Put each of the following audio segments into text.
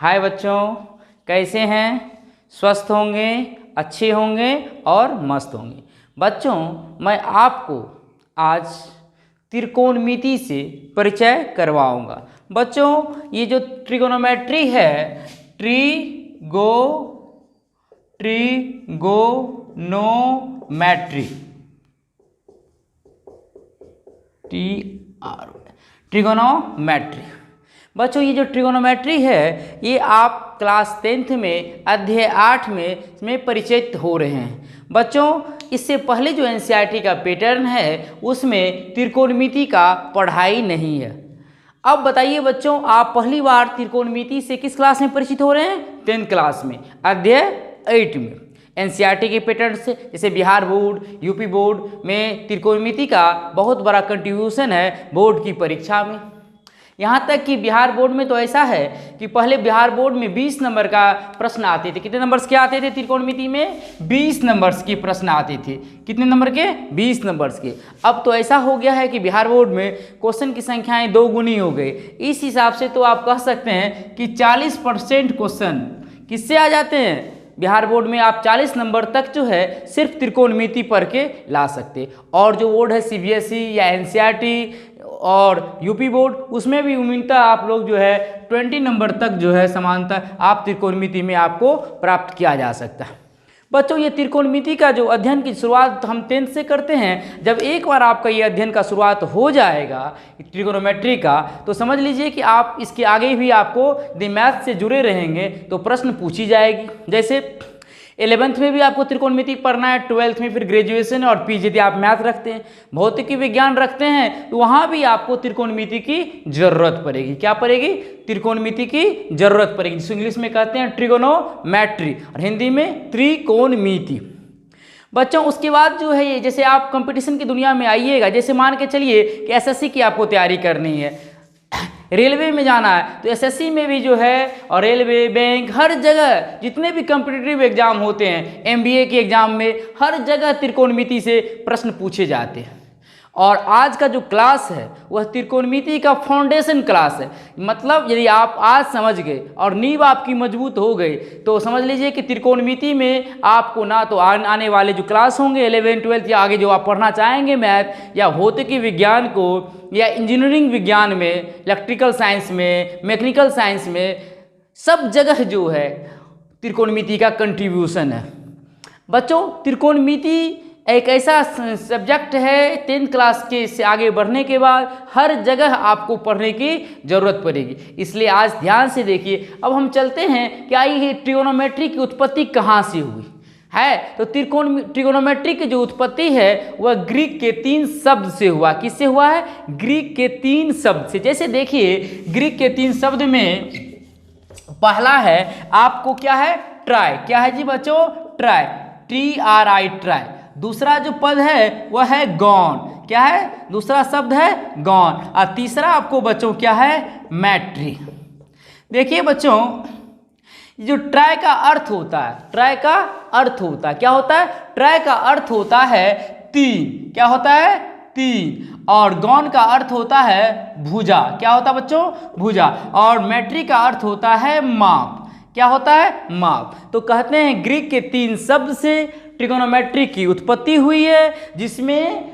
हाय बच्चों, कैसे हैं? स्वस्थ होंगे, अच्छे होंगे और मस्त होंगे। बच्चों, मैं आपको आज त्रिकोणमिति से परिचय करवाऊंगा। बच्चों, ये जो ट्रिगोनोमेट्री है, ट्रिगोनोमेट्री ट्रिगोनोमेट्री। बच्चों, ये जो ट्रिगोनोमेट्री है, ये आप क्लास 10th में अध्याय 8 में परिचित हो रहे हैं। बच्चों, इससे पहले जो एनसीईआरटी का पैटर्न है उसमें त्रिकोणमिति का पढ़ाई नहीं है। अब बताइए बच्चों, आप पहली बार त्रिकोणमिति से किस क्लास में परिचित हो रहे हैं? 10th क्लास में अध्याय 8 में। एनसीईआरटी के पैटर्न से, जैसे बिहार बोर्ड, यूपी बोर्ड में त्रिकोणमिति का बहुत बड़ा कंट्रीब्यूशन है बोर्ड की परीक्षा में। यहाँ तक कि बिहार बोर्ड में तो ऐसा है कि पहले बिहार बोर्ड में 20 नंबर का प्रश्न आते थे। कितने नंबर्स के आते थे त्रिकोणमिति में? 20 नंबर्स के प्रश्न आते थे। कितने नंबर के? 20 नंबर्स के। अब तो ऐसा हो गया है कि बिहार बोर्ड में क्वेश्चन की संख्याएं 2 गुनी हो गई। इस हिसाब से तो आप कह सकते हैं कि 40% क्वेश्चन किससे आ जाते हैं? बिहार बोर्ड में आप 40 नंबर तक जो है सिर्फ त्रिकोणमिति पढ़ के ला सकते। और जो बोर्ड है सीबीएसई या एनसीईआरटी और यूपी बोर्ड, उसमें भी उम्मीदतः आप लोग जो है 20 नंबर तक जो है समानतः आप त्रिकोणमिति में आपको प्राप्त किया जा सकता है। बच्चों, ये त्रिकोणमिति का जो अध्ययन की शुरुआत हम 10th से करते हैं। जब एक बार आपका ये अध्ययन का शुरुआत हो जाएगा ट्रिगोनोमेट्री का, तो समझ लीजिए कि आप इसके आगे भी आपको यदि मैथ से जुड़े रहेंगे तो प्रश्न पूछी जाएगी। जैसे 11th में भी आपको त्रिकोणमिति पढ़ना है, 12th में फिर ग्रेजुएशन और पीजी यदि आप मैथ रखते हैं, भौतिकी विज्ञान रखते हैं, तो वहाँ भी आपको त्रिकोणमिति की जरूरत पड़ेगी। क्या पड़ेगी? त्रिकोणमिति की जरूरत पड़ेगी, जिसे इंग्लिश में कहते हैं ट्रिगोनोमेट्री और हिंदी में त्रिकोणमिति। बच्चों, उसके बाद जो है ये, जैसे आप कंपटीशन की दुनिया में आइएगा, जैसे मान के चलिए कि एसएससी की आपको तैयारी करनी है, रेलवे में जाना है, तो एसएससी में भी जो है और रेलवे, बैंक, हर जगह जितने भी कॉम्पिटिटिव एग्जाम होते हैं, एमबीए के एग्जाम में हर जगह त्रिकोणमिति से प्रश्न पूछे जाते हैं। और आज का जो क्लास है वह त्रिकोणमिति का फाउंडेशन क्लास है। मतलब यदि आप आज समझ गए और नींव आपकी मजबूत हो गई तो समझ लीजिए कि त्रिकोणमिति में आपको ना तो आने वाले जो क्लास होंगे 11th 12th या आगे जो आप पढ़ना चाहेंगे मैथ या भौतिकी विज्ञान को या इंजीनियरिंग विज्ञान में, इलेक्ट्रिकल साइंस में, मैकेनिकल साइंस में, सब जगह जो है त्रिकोणमिति का कंट्रीब्यूशन है। बच्चों, त्रिकोणमिति एक ऐसा सब्जेक्ट है 10th क्लास के से आगे बढ़ने के बाद हर जगह आपको पढ़ने की ज़रूरत पड़ेगी। इसलिए आज ध्यान से देखिए। अब हम चलते हैं कि ये ट्रिगोनोमेट्री की उत्पत्ति कहाँ से हुई है। तो ट्रिगोनोमेट्री की जो उत्पत्ति है वह ग्रीक के 3 शब्द से हुआ। किससे हुआ है? ग्रीक के 3 शब्द से। जैसे देखिए, ग्रीक के 3 शब्द में पहला है आपको क्या है? ट्राई। क्या है जी बच्चों? Try, TRI, try. दूसरा जो पद है वह है गॉन। क्या है? दूसरा शब्द है गॉन। और तीसरा आपको बच्चों क्या है? मैट्री। देखिए बच्चों, जो ट्राई का अर्थ होता है, ट्राई का अर्थ होता है, क्या होता है? ट्राई का अर्थ होता है 3। क्या होता है? 3। और गॉन का अर्थ होता है भुजा। क्या होता है बच्चों? भुजा। और मैट्री का अर्थ होता है माप। क्या होता है? माप। तो कहते हैं ग्रीक के 3 शब्द से ट्रिगोनोमेट्री की उत्पत्ति हुई है, जिसमें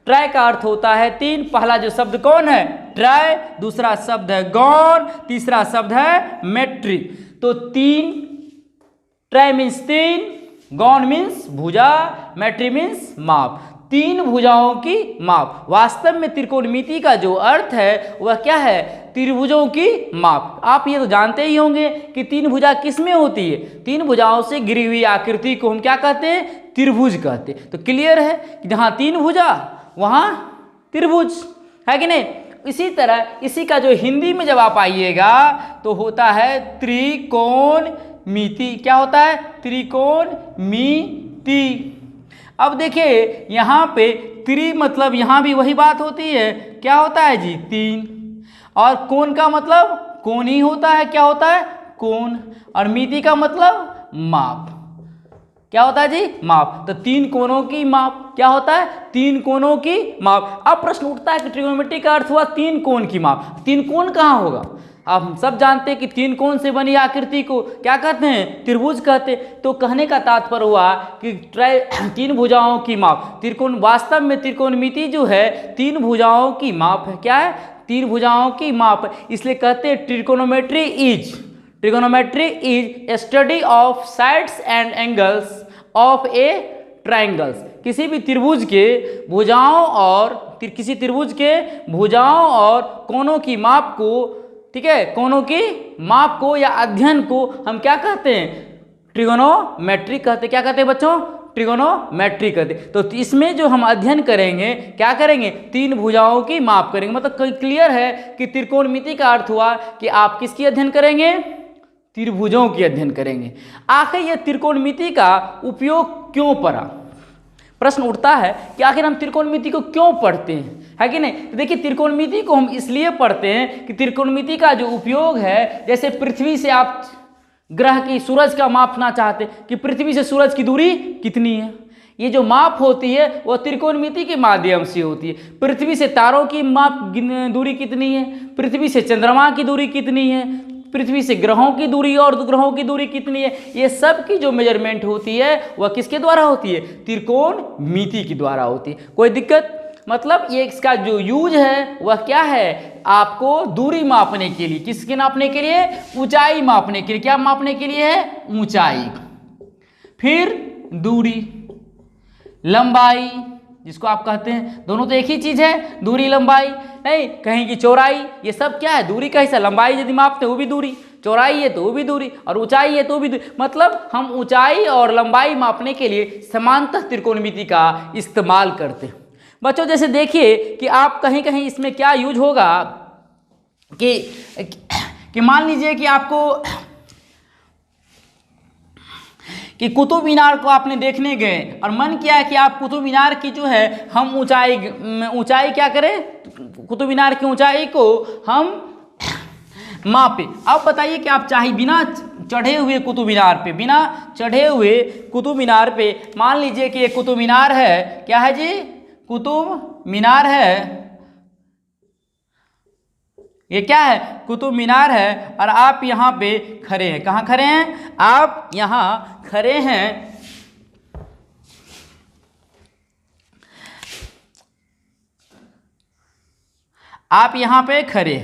ट्राई का अर्थ होता है 3। पहला जो शब्द कौन है? ट्राई। दूसरा शब्द है गॉन। तीसरा शब्द है मैट्री। तो 3, ट्राई मीन्स 3, गॉन मीन्स भुजा, मैट्री मीन्स माप। 3 भुजाओं की माप। वास्तव में त्रिकोणमिति का जो अर्थ है वह क्या है? त्रिभुजों की माप। आप ये तो जानते ही होंगे कि 3 भुजा किस में होती है? 3 भुजाओं से घिरी हुई आकृति को हम क्या कहते हैं? त्रिभुज कहते हैं। तो क्लियर है कि जहाँ 3 भुजा वहाँ त्रिभुज है कि नहीं? इसी तरह इसी का जो हिंदी में जब आप आइएगा तो होता है त्रिकोणमिति। क्या होता है? त्रिकोणमिति। अब देखिए यहाँ पे त्रि मतलब यहाँ भी वही बात होती है। क्या होता है जी? 3। और कोण का मतलब कोण ही होता है। क्या होता है? कोण। और मिति का मतलब माप। क्या होता है जी? माप। तो 3 कोणों की माप। क्या होता है? 3 कोणों की माप। अब प्रश्न उठता है कि ट्रिगोनोमेट्री का अर्थ हुआ 3 कोण की माप। 3 कोण कहाँ होगा? अब हम सब जानते हैं कि तीन कोण से बनी आकृति को क्या कहते हैं, त्रिभुज कहते हैं। तो कहने का तात्पर्य हुआ कि तीन भुजाओं की माप, त्रिकोण वास्तव में त्रिकोणमिति जो है तीन भुजाओं की माप है। क्या है, तीन भुजाओं की माप है। इसलिए कहते हैं trigonometry is a study of sides and angles of a triangles. किसी भी त्रिभुज के भुजाओं और किसी त्रिभुज के भुजाओं और कोणों की माप को, ठीक है, कोणों की माप को या अध्ययन को हम क्या कहते हैं, ट्रिगोनोमेट्री कहते हैं। क्या कहते हैं बच्चों, ट्रिगोनोमेट्री कहते हैं। तो इसमें जो हम अध्ययन करेंगे, क्या करेंगे, तीन भुजाओं की माप करेंगे। मतलब क्लियर है कि त्रिकोणमिति का अर्थ हुआ कि आप किसकी अध्ययन करेंगे, त्रिभुजों की अध्ययन करेंगे। आखिर यह त्रिकोणमिति का उपयोग क्यों पड़ा, प्रश्न उठता है कि आखिर हम त्रिकोणमिति को क्यों पढ़ते हैं, है कि नहीं। तो देखिए त्रिकोणमिति को हम इसलिए पढ़ते हैं कि त्रिकोणमिति का जो उपयोग है, जैसे पृथ्वी से आप ग्रह की, सूरज का मापना चाहते हैं कि पृथ्वी से सूरज की दूरी कितनी है, ये जो माप होती है वह त्रिकोणमिति के माध्यम से होती है। पृथ्वी से तारों की माप दूरी कितनी है, पृथ्वी से चंद्रमा की दूरी कितनी है, पृथ्वी से ग्रहों की दूरी और ग्रहों की दूरी कितनी है, ये सब की जो मेजरमेंट होती है वह किसके द्वारा होती है, त्रिकोणमिति के द्वारा होती है। कोई दिक्कत, मतलब ये इसका जो यूज है वह क्या है, आपको दूरी मापने के लिए, किसके नापने के लिए, ऊंचाई मापने के लिए। क्या मापने के लिए है, ऊंचाई, फिर दूरी, लंबाई जिसको आप कहते हैं, दोनों तो एक ही चीज है, दूरी लंबाई नहीं, कहीं की चौड़ाई, ये सब क्या है, दूरी का हिस्सा। लंबाई यदि मापते हैं वो भी दूरी, चौड़ाई है तो वो भी दूरी, और ऊंचाई है तो वो भी दूरी। मतलब हम ऊंचाई और लंबाई मापने के लिए समांतर त्रिकोणमिति का इस्तेमाल करते हैं। बच्चों जैसे देखिए कि आप कहीं कहीं इसमें क्या यूज होगा कि मान लीजिए कि आपको कि कुतुब मीनार को आपने देखने गए और मन किया है कि आप कुतुब मीनार की जो है हम ऊंचाई क्या करें, कुतुब मीनार की ऊंचाई को हम मापे। अब बताइए कि आप चाहे बिना चढ़े हुए कुतुब मीनार पे, मान लीजिए कि ये कुतुब मीनार है, क्या है जी, कुतुब मीनार है, ये क्या है, कुतुब मीनार है, और आप यहाँ पे खड़े हैं। कहाँ खड़े हैं, आप यहाँ खड़े हैं, आप यहाँ पे खड़े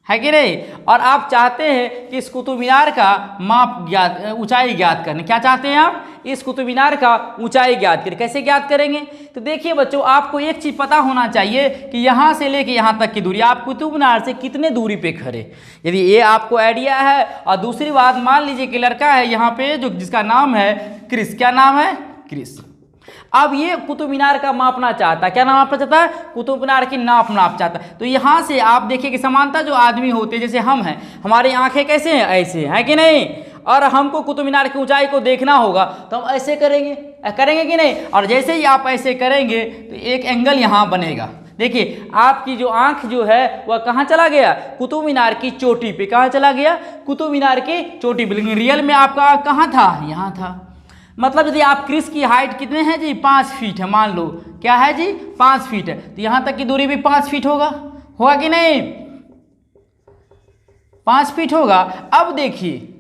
है कि नहीं, और आप चाहते हैं कि इस कुतुब मीनार का ऊंचाई ज्ञात करने। क्या चाहते हैं आप, इस कुतुब मीनार का ऊंचाई ज्ञात करें। कैसे ज्ञात करेंगे, तो देखिए बच्चों आपको एक चीज़ पता होना चाहिए कि यहाँ से लेके यहाँ तक की दूरी, आप कुतुब मीनार से कितने दूरी पे खड़े, यदि ये आपको आइडिया है। और दूसरी बात, मान लीजिए कि लड़का है यहाँ पे जो जिसका नाम है क्रिस, क्या नाम है, क्रिस। अब ये कुतुब मीनार का मापना चाहता है, क्या नापना चाहता है, कुतुब मीनार की नाप चाहता है। तो यहाँ से आप देखिए कि समानता जो आदमी होते हैं, जैसे हम हैं, हमारी आंखें कैसे हैं, ऐसे हैं कि नहीं, और हमको कुतुब मीनार की ऊंचाई को देखना होगा तो हम ऐसे करेंगे कि नहीं। और जैसे ही आप ऐसे करेंगे तो एक एंगल यहाँ बनेगा। देखिए आपकी जो आंख जो है वह कहाँ चला गया, कुतुब मीनार की चोटी पे। कहाँ चला गया, कुतुब मीनार की चोटी पे। लेकिन रियल में आपका कहाँ था, यहाँ था। मतलब यदि आप क्रिस की हाइट कितने हैं जी, 5 फीट है, मान लो क्या है जी, 5 फीट है, तो यहाँ तक की दूरी भी 5 फीट होगा कि नहीं, 5 फीट होगा। अब देखिए,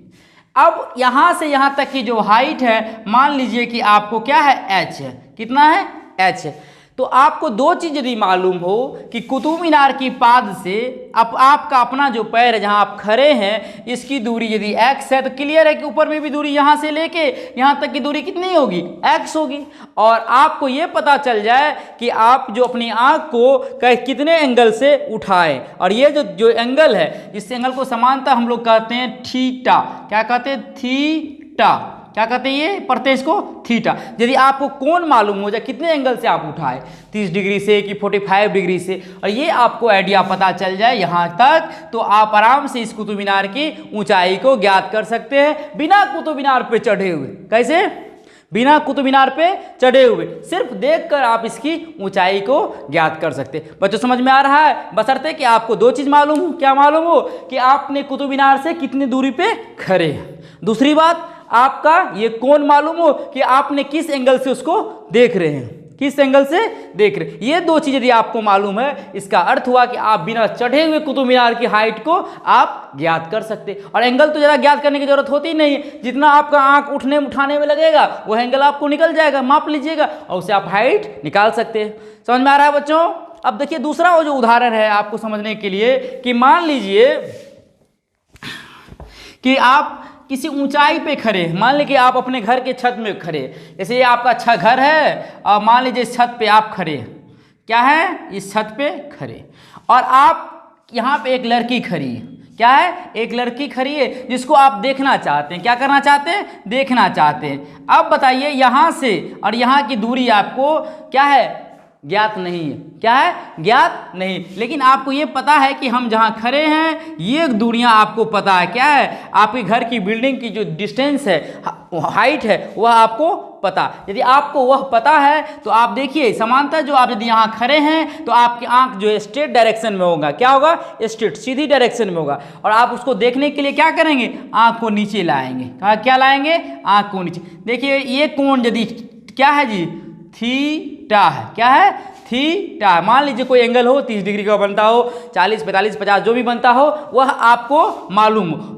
अब यहाँ से यहाँ तक की जो हाइट है, मान लीजिए कि आपको क्या है, h है, कितना है, h है। तो आपको दो चीज़ यदि मालूम हो कि कुतुब मीनार की पाद से आपका अपना जो पैर है जहाँ आप खड़े हैं, इसकी दूरी यदि x है तो क्लियर है कि ऊपर में भी दूरी यहाँ से लेके यहाँ तक की दूरी कितनी होगी, x होगी। और आपको ये पता चल जाए कि आप जो अपनी आँख को कितने एंगल से उठाएं, और ये जो एंगल है, इस एंगल को समानता हम लोग कहते हैं थीटा। क्या कहते हैं, थीटा। क्या कहते हैं, ये पढ़ते हैं इसको थीटा। यदि आपको कोण मालूम हो जाए कितने एंगल से आप उठाए, 30 डिग्री से कि 45 डिग्री से, और ये आपको आइडिया पता चल जाए यहाँ तक, तो आप आराम से इस कुतुब मीनार की ऊंचाई को ज्ञात कर सकते हैं बिना कुतुब मीनार पे चढ़े हुए। कैसे, बिना कुतुब मीनार पे चढ़े हुए, सिर्फ देखकर आप इसकी ऊंचाई को ज्ञात कर सकते हैं। बच्चों समझ में आ रहा है, बशर्ते कि आपको दो चीज़ मालूम हो। क्या मालूम हो कि आपने कुतुब मीनार से कितनी दूरी पे खड़े हैं। दूसरी बात, आपका ये कोण मालूम हो कि आपने किस एंगल से उसको देख रहे हैं। किस एंगल से देख रहे हैं। ये दो चीज़ यदि आपको मालूम है, इसका अर्थ हुआ कि आप बिना चढ़े हुए कुतुब मीनार की हाइट को आप ज्ञात कर सकते। और एंगल तो ज़रा ज्ञात करने की जरूरत होती नहीं है, जितना आपका आंख उठने उठाने में लगेगा वो एंगल आपको निकल जाएगा, माप लीजिएगा और उससे आप हाइट निकाल सकते हैं। समझ में आ रहा है बच्चों। अब देखिए दूसरा वो जो उदाहरण है आपको समझने के लिए कि मान लीजिए कि आप किसी ऊंचाई पे खड़े, मान लीजिए कि आप अपने घर के छत में खड़े, जैसे ये आपका घर है और मान लीजिए इस छत पे आप खड़े, क्या है, इस छत पे खड़े और आप यहाँ पे एक लड़की खड़ी है, क्या है, एक लड़की खड़ी है जिसको आप देखना चाहते हैं। क्या करना चाहते हैं, देखना चाहते हैं। अब बताइए यहाँ से और यहाँ की दूरी आपको क्या है, ज्ञात नहीं है। क्या है, ज्ञात नहीं, लेकिन आपको ये पता है कि हम जहाँ खड़े हैं ये दूरियाँ आपको पता है। क्या है, आपके घर की बिल्डिंग की जो डिस्टेंस है, हाइट है, वह आपको पता। यदि आपको वह पता है तो आप देखिए समांतर जो आप यदि यहाँ खड़े हैं तो आपकी आंख जो है स्ट्रेट डायरेक्शन में होगा। क्या होगा, स्ट्रेट सीधी डायरेक्शन में होगा। और आप उसको देखने के लिए क्या करेंगे, आंख को नीचे लाएंगे। कहाँ क्या लाएंगे, आंख को नीचे। देखिए ये कोण यदि क्या है जी, थीटा है। क्या है, थीटा। मान लीजिए कोई एंगल हो 30 डिग्री का बनता हो, 40, 45, 50 जो भी बनता हो वह आपको मालूम हो।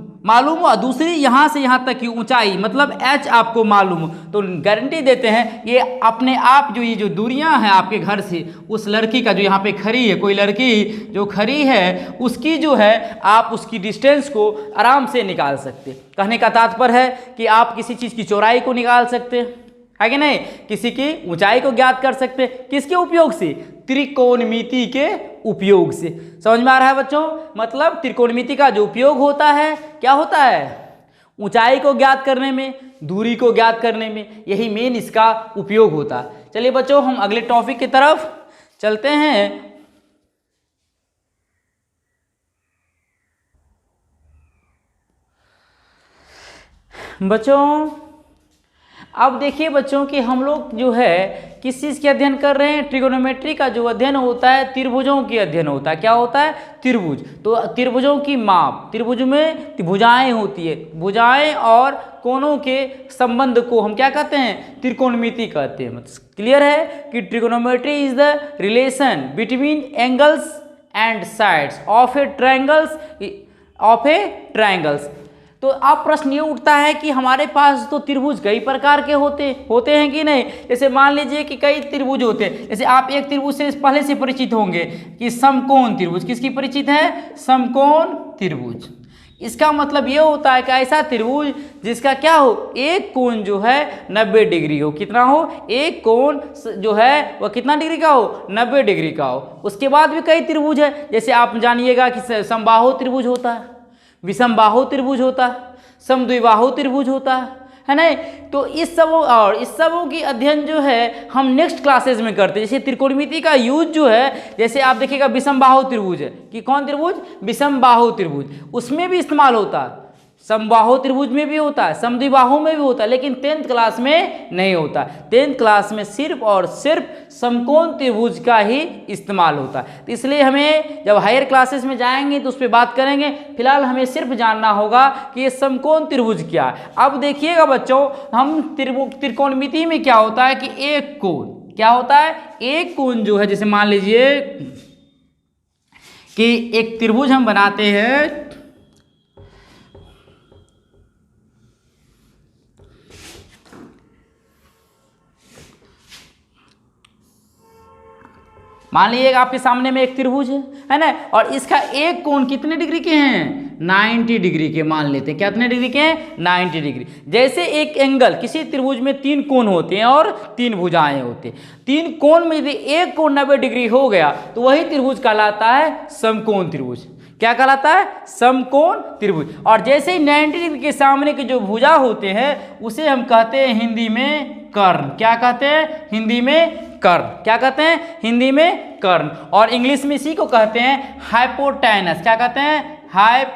दूसरी यहाँ से यहाँ तक की ऊंचाई मतलब h आपको मालूम हो, तो गारंटी देते हैं ये अपने आप जो ये जो दूरियां हैं आपके घर से उस लड़की का जो यहाँ पे खड़ी है, कोई लड़की जो खड़ी है उसकी जो है आप उसकी डिस्टेंस को आराम से निकाल सकते। कहने का तात्पर्य है कि आप किसी चीज़ की चौड़ाई को निकाल सकते है कि नहीं, किसी की ऊंचाई को ज्ञात कर सकते। किसके उपयोग से, त्रिकोणमिति के उपयोग से। समझ में आ रहा है बच्चों। मतलब त्रिकोणमिति का जो उपयोग होता है क्या होता है, ऊंचाई को ज्ञात करने में, दूरी को ज्ञात करने में, यही मेन इसका उपयोग होता है। चलिए बच्चों हम अगले टॉपिक की तरफ चलते हैं। बच्चों अब देखिए बच्चों कि हम लोग जो है किस चीज़ के अध्ययन कर रहे हैं, ट्रिगोनोमेट्री का जो अध्ययन होता है त्रिभुजों के अध्ययन होता है। क्या होता है, त्रिभुज। तो त्रिभुजों की माप, त्रिभुज में भुजाएं होती है, भुजाएं और कोणों के संबंध को हम क्या कहते हैं, त्रिकोणमिति कहते हैं। मतलब क्लियर है कि trigonometry is the relation between angles and sides of A triangles. तो अब प्रश्न ये उठता है कि हमारे पास तो त्रिभुज कई प्रकार के होते हैं कि नहीं। जैसे मान लीजिए कि कई त्रिभुज होते हैं। जैसे आप एक त्रिभुज से पहले से परिचित होंगे कि समकोण त्रिभुज। किसकी परिचित है, समकोण त्रिभुज। इसका मतलब ये होता है कि ऐसा त्रिभुज जिसका क्या हो, एक कोण जो है 90 डिग्री हो। कितना हो, एक कोण जो है वह कितना डिग्री का हो, 90 डिग्री का हो। उसके बाद भी कई त्रिभुज है। जैसे आप जानिएगा कि समबाहु त्रिभुज होता है, विषमबाहु त्रिभुज होता है, समद्विबाहु त्रिभुज होता है नहीं। तो इस सबों की अध्ययन जो है हम नेक्स्ट क्लासेस में करते हैं। जैसे त्रिकोणमिति का यूज जो है, जैसे आप देखिएगा विषमबाहु त्रिभुज है कि कौन त्रिभुज, विषमबाहु त्रिभुज, उसमें भी इस्तेमाल होता है। समबाहु त्रिभुज में भी होता है, समद्विबाहु में भी होता है, लेकिन 10th क्लास में नहीं होता। 10th क्लास में सिर्फ और सिर्फ समकोण त्रिभुज का ही इस्तेमाल होता है। तो इसलिए हमें जब हायर क्लासेस में जाएंगे तो उस पर बात करेंगे। फिलहाल हमें सिर्फ जानना होगा कि ये समकोण त्रिभुज क्या है। अब देखिएगा बच्चों, हम त्रिकोणमिति में क्या होता है कि एक कोण, क्या होता है, एक कोण जो है, जैसे मान लीजिए कि एक त्रिभुज हम बनाते हैं, मान लीजिए आपके सामने में एक त्रिभुज है ना, और इसका एक कोण कितने डिग्री के हैं, 90 डिग्री के मान लेते हैं। कितने डिग्री के हैं, 90 डिग्री। जैसे एक एंगल, किसी त्रिभुज में 3 कोण होते हैं और 3 भुजाएं होती हैं। 3 कोण में यदि एक कोण 90 डिग्री हो गया तो वही त्रिभुज कहलाता है समकोण त्रिभुज। क्या कहलाता है, समकोण त्रिभुज। और जैसे ही 90 डिग्री के सामने के जो भुजा होते हैं उसे हम कहते हैं हिंदी में कर्ण। क्या कहते हैं, हिंदी में कर्ण। क्या कहते हैं, हिंदी में कर्ण। और इंग्लिश में इसी को कहते हैं हाइपोटेनस। क्या कहते हैं, हाइपोटेनस।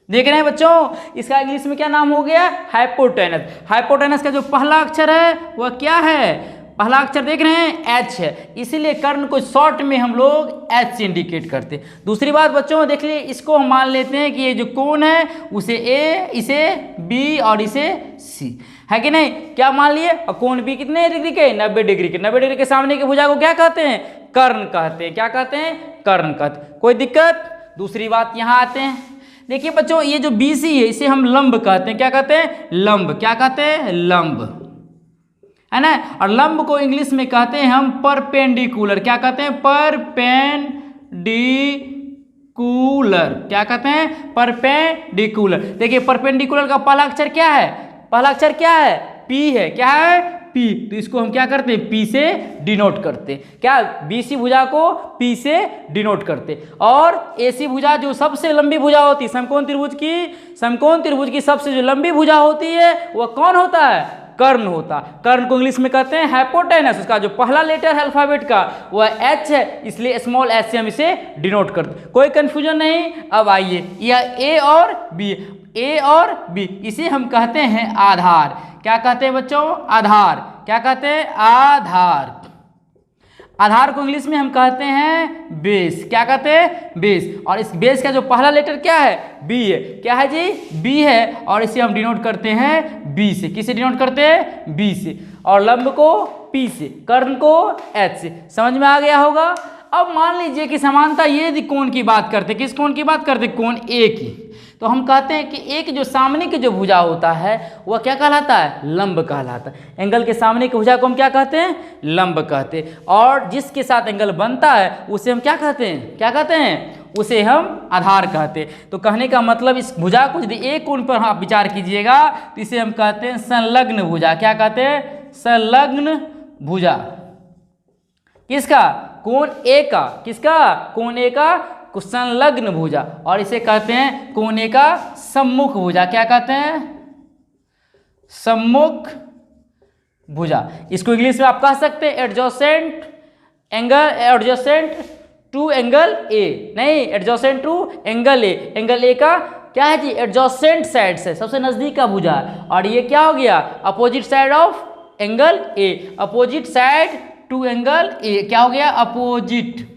देख रहे हैं बच्चों, इसका इंग्लिश में क्या नाम हो गया, हाइपोटेनस। हाइपोटेनस का जो पहला अक्षर है वह क्या है, पहला अक्षर देख रहे हैं एच है, इसीलिए कर्ण को शॉर्ट में हम लोग एच से इंडिकेट करते हैं। दूसरी बात बच्चों देख लीजिए, इसको हम मान लेते हैं कि ये जो कोण है उसे ए, इसे बी और इसे सी, है कि नहीं। क्या मान लिए, और कोण बी कितने डिग्री के, 90 डिग्री के। 90 डिग्री के सामने की भुजा को क्या कहते हैं, कर्ण कहते हैं। क्या कहते हैं, कर्ण कहते हैं। कोई दिक्कत। दूसरी बात यहाँ आते हैं, देखिए बच्चों ये जो BC है इसे हम लंब कहते हैं। क्या कहते हैं, लंब। क्या कहते हैं, लंब, है ना। और लंब को इंग्लिश में कहते हैं हम परपेंडिकुलर। क्या कहते हैं, परपेंडिकुलर। क्या कहते हैं, परपेंडिकुलर। देखिए परपेंडिकुलर का पहला अक्षर क्या है, पहला अक्षर क्या है, P है। क्या है, P। तो इसको हम क्या करते हैं, P से डिनोट करते हैं। क्या, BC भुजा को P से डिनोट करते हैं। और AC भुजा जो सबसे लंबी भुजा होती है समकोण त्रिभुज की सबसे जो लंबी भुजा होती है वह कौन होता है, कर्ण होता। कर्ण को इंग्लिश में कहते हैं हाइपोटेनस। उसका जो पहला लेटर है अल्फाबेट का वह H है, इसलिए स्मॉल h से हम इसे डिनोट करते। कोई कंफ्यूजन नहीं। अब आइए, यह A और B, इसे हम कहते हैं आधार। क्या कहते हैं बच्चों, आधार। क्या कहते हैं, आधार। आधार को इंग्लिश में हम कहते हैं बेस। क्या कहते हैं, बेस। और इस बेस का जो पहला लेटर क्या है, B है। क्या है जी, B है। और इसे हम डिनोट करते हैं B से। किसे डिनोट करते हैं, B से। और लंब को P से, कर्ण को H से। समझ में आ गया होगा। अब मान लीजिए कि समानता ये कोण की बात करते, किस कोण की बात करते, कोण A की। तो हम कहते हैं कि एक जो सामने की जो भुजा होता है वह क्या कहलाता है, लंब कहलाता है। एंगल के सामने की भुजा को हम क्या कहते हैं, लंब कहते हैं। और जिसके साथ एंगल बनता है उसे हम क्या कहते हैं, क्या कहते हैं, उसे हम आधार कहते हैं। तो कहने का मतलब इस भुजा को यदि एक कोण पर आप विचार कीजिएगा तो इसे हम कहते हैं संलग्न भुजा। क्या कहते हैं, संलग्न भुजा। किसका, कोण A का। किसका, कोण A का संलग्न भुजा। और इसे कहते हैं कोण A का सम्मुख भुजा। क्या कहते हैं, सम्मुख भुजा। इसको इंग्लिश में आप कह सकते हैं adjacent angle, adjacent to angle A, नहीं adjacent to angle A। Angle A का क्या है जी, एडजेसेंट साइड से सबसे नजदीक का भुजा। और ये क्या हो गया, opposite side of angle A, opposite side to angle A। क्या हो गया, opposite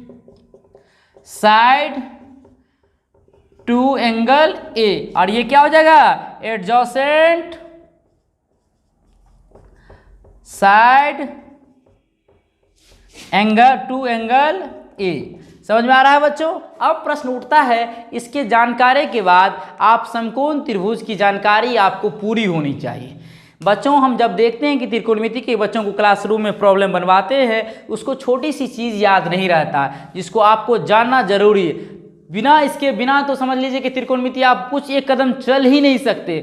side to angle A। और ये क्या हो जाएगा, adjacent side angle to angle A। समझ में आ रहा है बच्चों। अब प्रश्न उठता है, इसके जानकारी के बाद आप समकोण त्रिभुज की जानकारी आपको पूरी होनी चाहिए। बच्चों हम जब देखते हैं कि त्रिकोणमिति के बच्चों को क्लासरूम में प्रॉब्लम बनवाते हैं, उसको छोटी सी चीज़ याद नहीं रहता जिसको आपको जानना जरूरी है। बिना तो समझ लीजिए कि त्रिकोणमिति आप कुछ एक कदम चल ही नहीं सकते।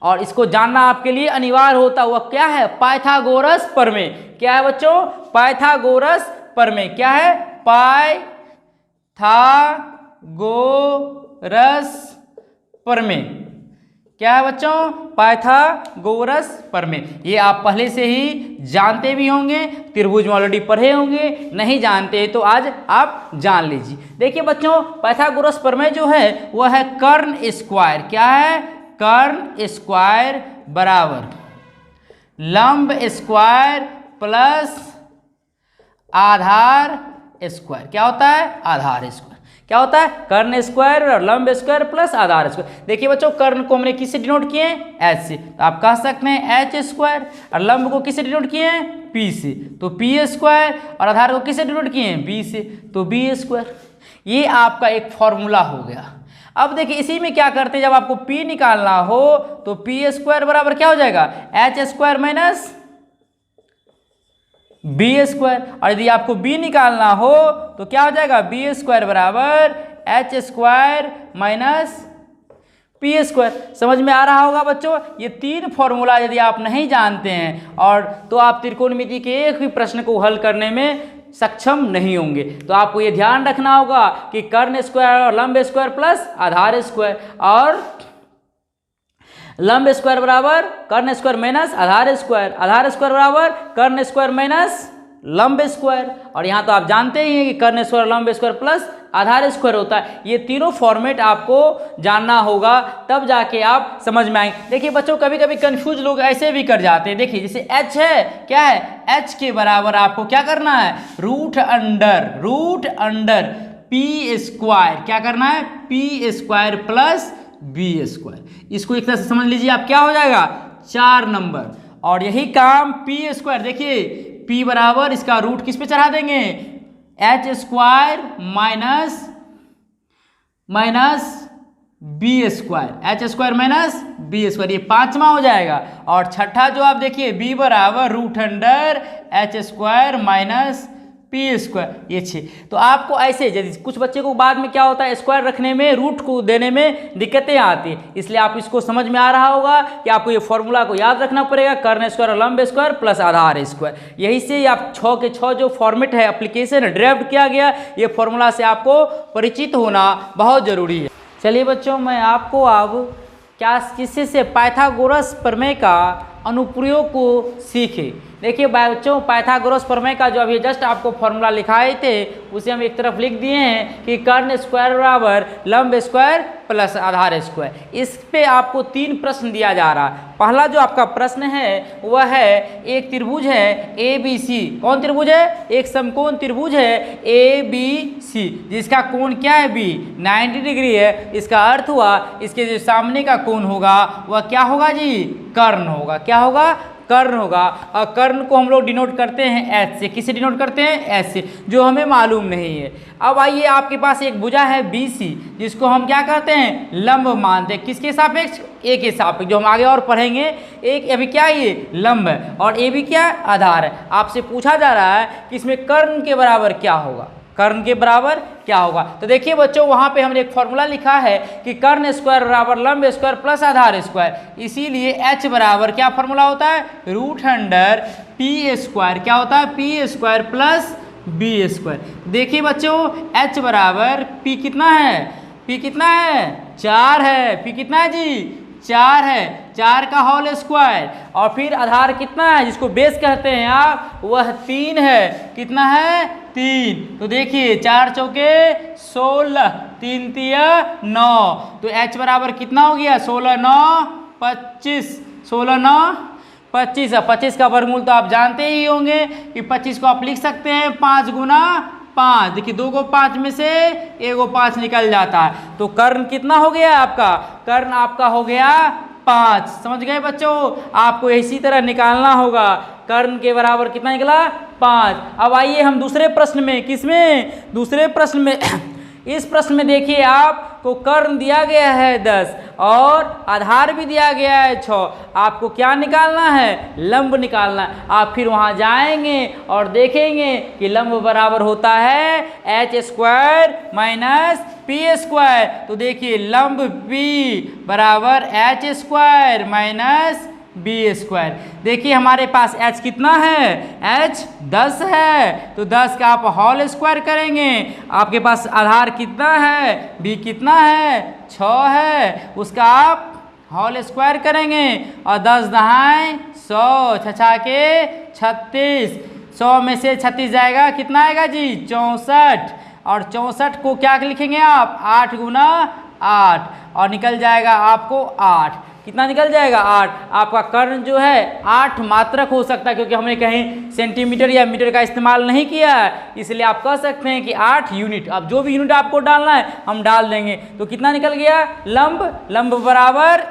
और इसको जानना आपके लिए अनिवार्य होता हुआ क्या है, पाइथागोरस प्रमेय। क्या है बच्चों, पाइथागोरस प्रमेय। क्या है, पाइथागोरस प्रमेय। क्या है बच्चों, पाइथागोरस प्रमेय। ये आप पहले से ही जानते भी होंगे, त्रिभुज में ऑलरेडी पढ़े होंगे। नहीं जानते तो आज आप जान लीजिए। देखिए बच्चों, पाइथागोरस प्रमेय जो है वह है कर्ण स्क्वायर। क्या है, कर्ण स्क्वायर बराबर लंब स्क्वायर प्लस आधार स्क्वायर। क्या होता है, आधार स्क्वायर। क्या होता है, कर्ण स्क्वायर और लंब स्क्वायर प्लस आधार स्क्वायर। देखिए बच्चों, कर्ण को हमने किससे डिनोट किए हैं, H से। तो आप कह सकते हैं H स्क्वायर। और लंब को किससे डिनोट किए हैं, P से, तो P स्क्वायर। और आधार को किससे डिनोट किए हैं, B से, तो B स्क्वायर। ये आपका एक फॉर्मूला हो गया। अब देखिए इसी में क्या करते हैं, जब आपको P निकालना हो तो P स्क्वायर बराबर क्या हो जाएगा, H square minus B square. और यदि आपको B निकालना हो तो क्या हो जाएगा, B स्क्वायर बराबर H square minus P square. समझ में आ रहा होगा बच्चों। ये तीन फॉर्मूला यदि आप नहीं जानते हैं और तो आप त्रिकोणमिति के एक भी प्रश्न को हल करने में सक्षम नहीं होंगे। तो आपको ये ध्यान रखना होगा कि कर्ण स्क्वायर और लंब स्क्वायर प्लस आधार स्क्वायर, और लंब स्क्वायर बराबर कर्ण स्क्वायर माइनस आधार स्क्वायर, आधार स्क्वायर बराबर कर्ण स्क्वायर माइनस लंब स्क्वायर, और यहाँ तो आप जानते ही हैं कि कर्ण स्क्वायर लंब स्क्वायर प्लस आधार स्क्वायर होता है। ये तीनों फॉर्मेट आपको जानना होगा, तब जाके आप समझ में आएंगे। देखिए बच्चों, कभी कभी कंफ्यूज लोग ऐसे भी कर जाते हैं। देखिए जैसे h है, क्या है, h के बराबर आपको क्या करना है, रूट अंडर पी स्क्वायर, क्या करना है, p square plus b square. इसको एक तरह से समझ लीजिए आप, क्या हो जाएगा, 4 नंबर। और यही काम पी स्क्वायर, देखिए p बराबर इसका रूट किस पे चढ़ा देंगे, h square minus b square, h square minus b square, ये 5वां हो जाएगा। और छठा जो आप देखिए, b बराबर root under h square minus p square, ये 6। तो आपको ऐसे, यदि कुछ बच्चे को बाद में क्या होता है, स्क्वायर रखने में, रूट को देने में दिक्कतें आती हैं, इसलिए आप इसको समझ में आ रहा होगा कि आपको ये फॉर्मूला को याद रखना पड़ेगा, कर्ण स्क्वायर और लंब स्क्वायर प्लस आधार स्क्वायर। यही से आप 6 के 6 जो फॉर्मेट है, एप्लीकेशन ड्राफ्ट किया गया, ये फॉर्मूला से आपको परिचित होना बहुत जरूरी है। चलिए बच्चों, मैं आपको अब क्या किससे से पाइथागोरस प्रमेय का अनुप्रयोग को सीखे। देखिए बच्चों, पाइथागोरस प्रमेय का जो अभी जस्ट आपको फॉर्मूला लिखाए थे, उसे हम एक तरफ लिख दिए हैं कि कर्ण स्क्वायर बराबर लंब स्क्वायर प्लस आधार स्क्वायर। इस पे आपको 3 प्रश्न दिया जा रहा है। पहला जो आपका प्रश्न है वह है, एक त्रिभुज है ABC। कौन त्रिभुज है, एक समकोण त्रिभुज है ABC, जिसका कोण क्या है, B 90 डिग्री है। इसका अर्थ हुआ इसके जो सामने का कोण होगा वह क्या होगा जी, कर्ण होगा। क्या होगा, कर्ण होगा। और कर्ण को हम लोग डिनोट करते हैं एच से। किससे डिनोट करते हैं, एच से, जो हमें मालूम नहीं है। अब आइए, आपके पास एक भुजा है BC, जिसको हम क्या करते हैं, लंब मानते हैं। किसके सापेक्ष, ए के सापेक्ष, जो हम आगे और पढ़ेंगे। एक अभी क्या है, ये लंब है, और ए भी क्या, आधार है। आपसे पूछा जा रहा है कि इसमें कर्ण के बराबर क्या होगा, कर्ण के बराबर क्या होगा। तो देखिए बच्चों, वहां पे हमने एक फॉर्मूला लिखा है कि कर्ण स्क्वायर बराबर लंब स्क्वायर प्लस आधार स्क्वायर। इसीलिए h बराबर क्या फॉर्मूला होता है, रूट अंडर पी स्क्वायर, क्या होता है, p square plus b square. देखिए बच्चों, h बराबर p कितना है, p कितना है, 4 है। p कितना है जी, 4 है, 4 का होल स्क्वायर। और फिर आधार कितना है, जिसको बेस कहते हैं आप, वह 3 है। कितना है, 3। तो देखिए 4 चौके 16, 3 तिया 9। तो h बराबर कितना हो गया, 16 9 25, 16 9 25। 25 का वर्गमूल तो आप जानते ही होंगे कि 25 को आप लिख सकते हैं 5 गुना 5। देखिए 2 को 5 में से 1 को 5 निकल जाता है। तो कर्ण कितना हो गया आपका, कर्ण आपका हो गया 5। समझ गए बच्चों, आपको इसी तरह निकालना होगा। कर्ण के बराबर कितना निकला, 5। अब आइए हम दूसरे प्रश्न में, किसमें, दूसरे प्रश्न में इस प्रश्न में देखिए, आपको कर्ण दिया गया है 10 और आधार भी दिया गया है 6। आपको क्या निकालना है, लंब निकालना है। आप फिर वहां जाएंगे और देखेंगे कि लंब बराबर होता है h square minus p square. तो देखिए लंब p बराबर h square minus b square. देखिए हमारे पास h कितना है, h 10 है। तो 10 का आप होल स्क्वायर करेंगे। आपके पास आधार कितना है, b कितना है, 6 है, उसका आप होल स्क्वायर करेंगे। और 10 दहाई 100, 6 के 36, 100 में से 36 जाएगा, कितना आएगा जी, 64। और 64 को क्या लिखेंगे आप, 8 गुना 8, और निकल जाएगा आपको 8। कितना निकल जाएगा, 8। आपका कर्ण जो है 8 मात्रक हो सकता है, क्योंकि हमने कहीं सेंटीमीटर या मीटर का इस्तेमाल नहीं किया है, इसलिए आप कह सकते हैं कि 8 यूनिट। अब जो भी यूनिट आपको डालना है हम डाल देंगे। तो कितना निकल गया, लंब बराबर,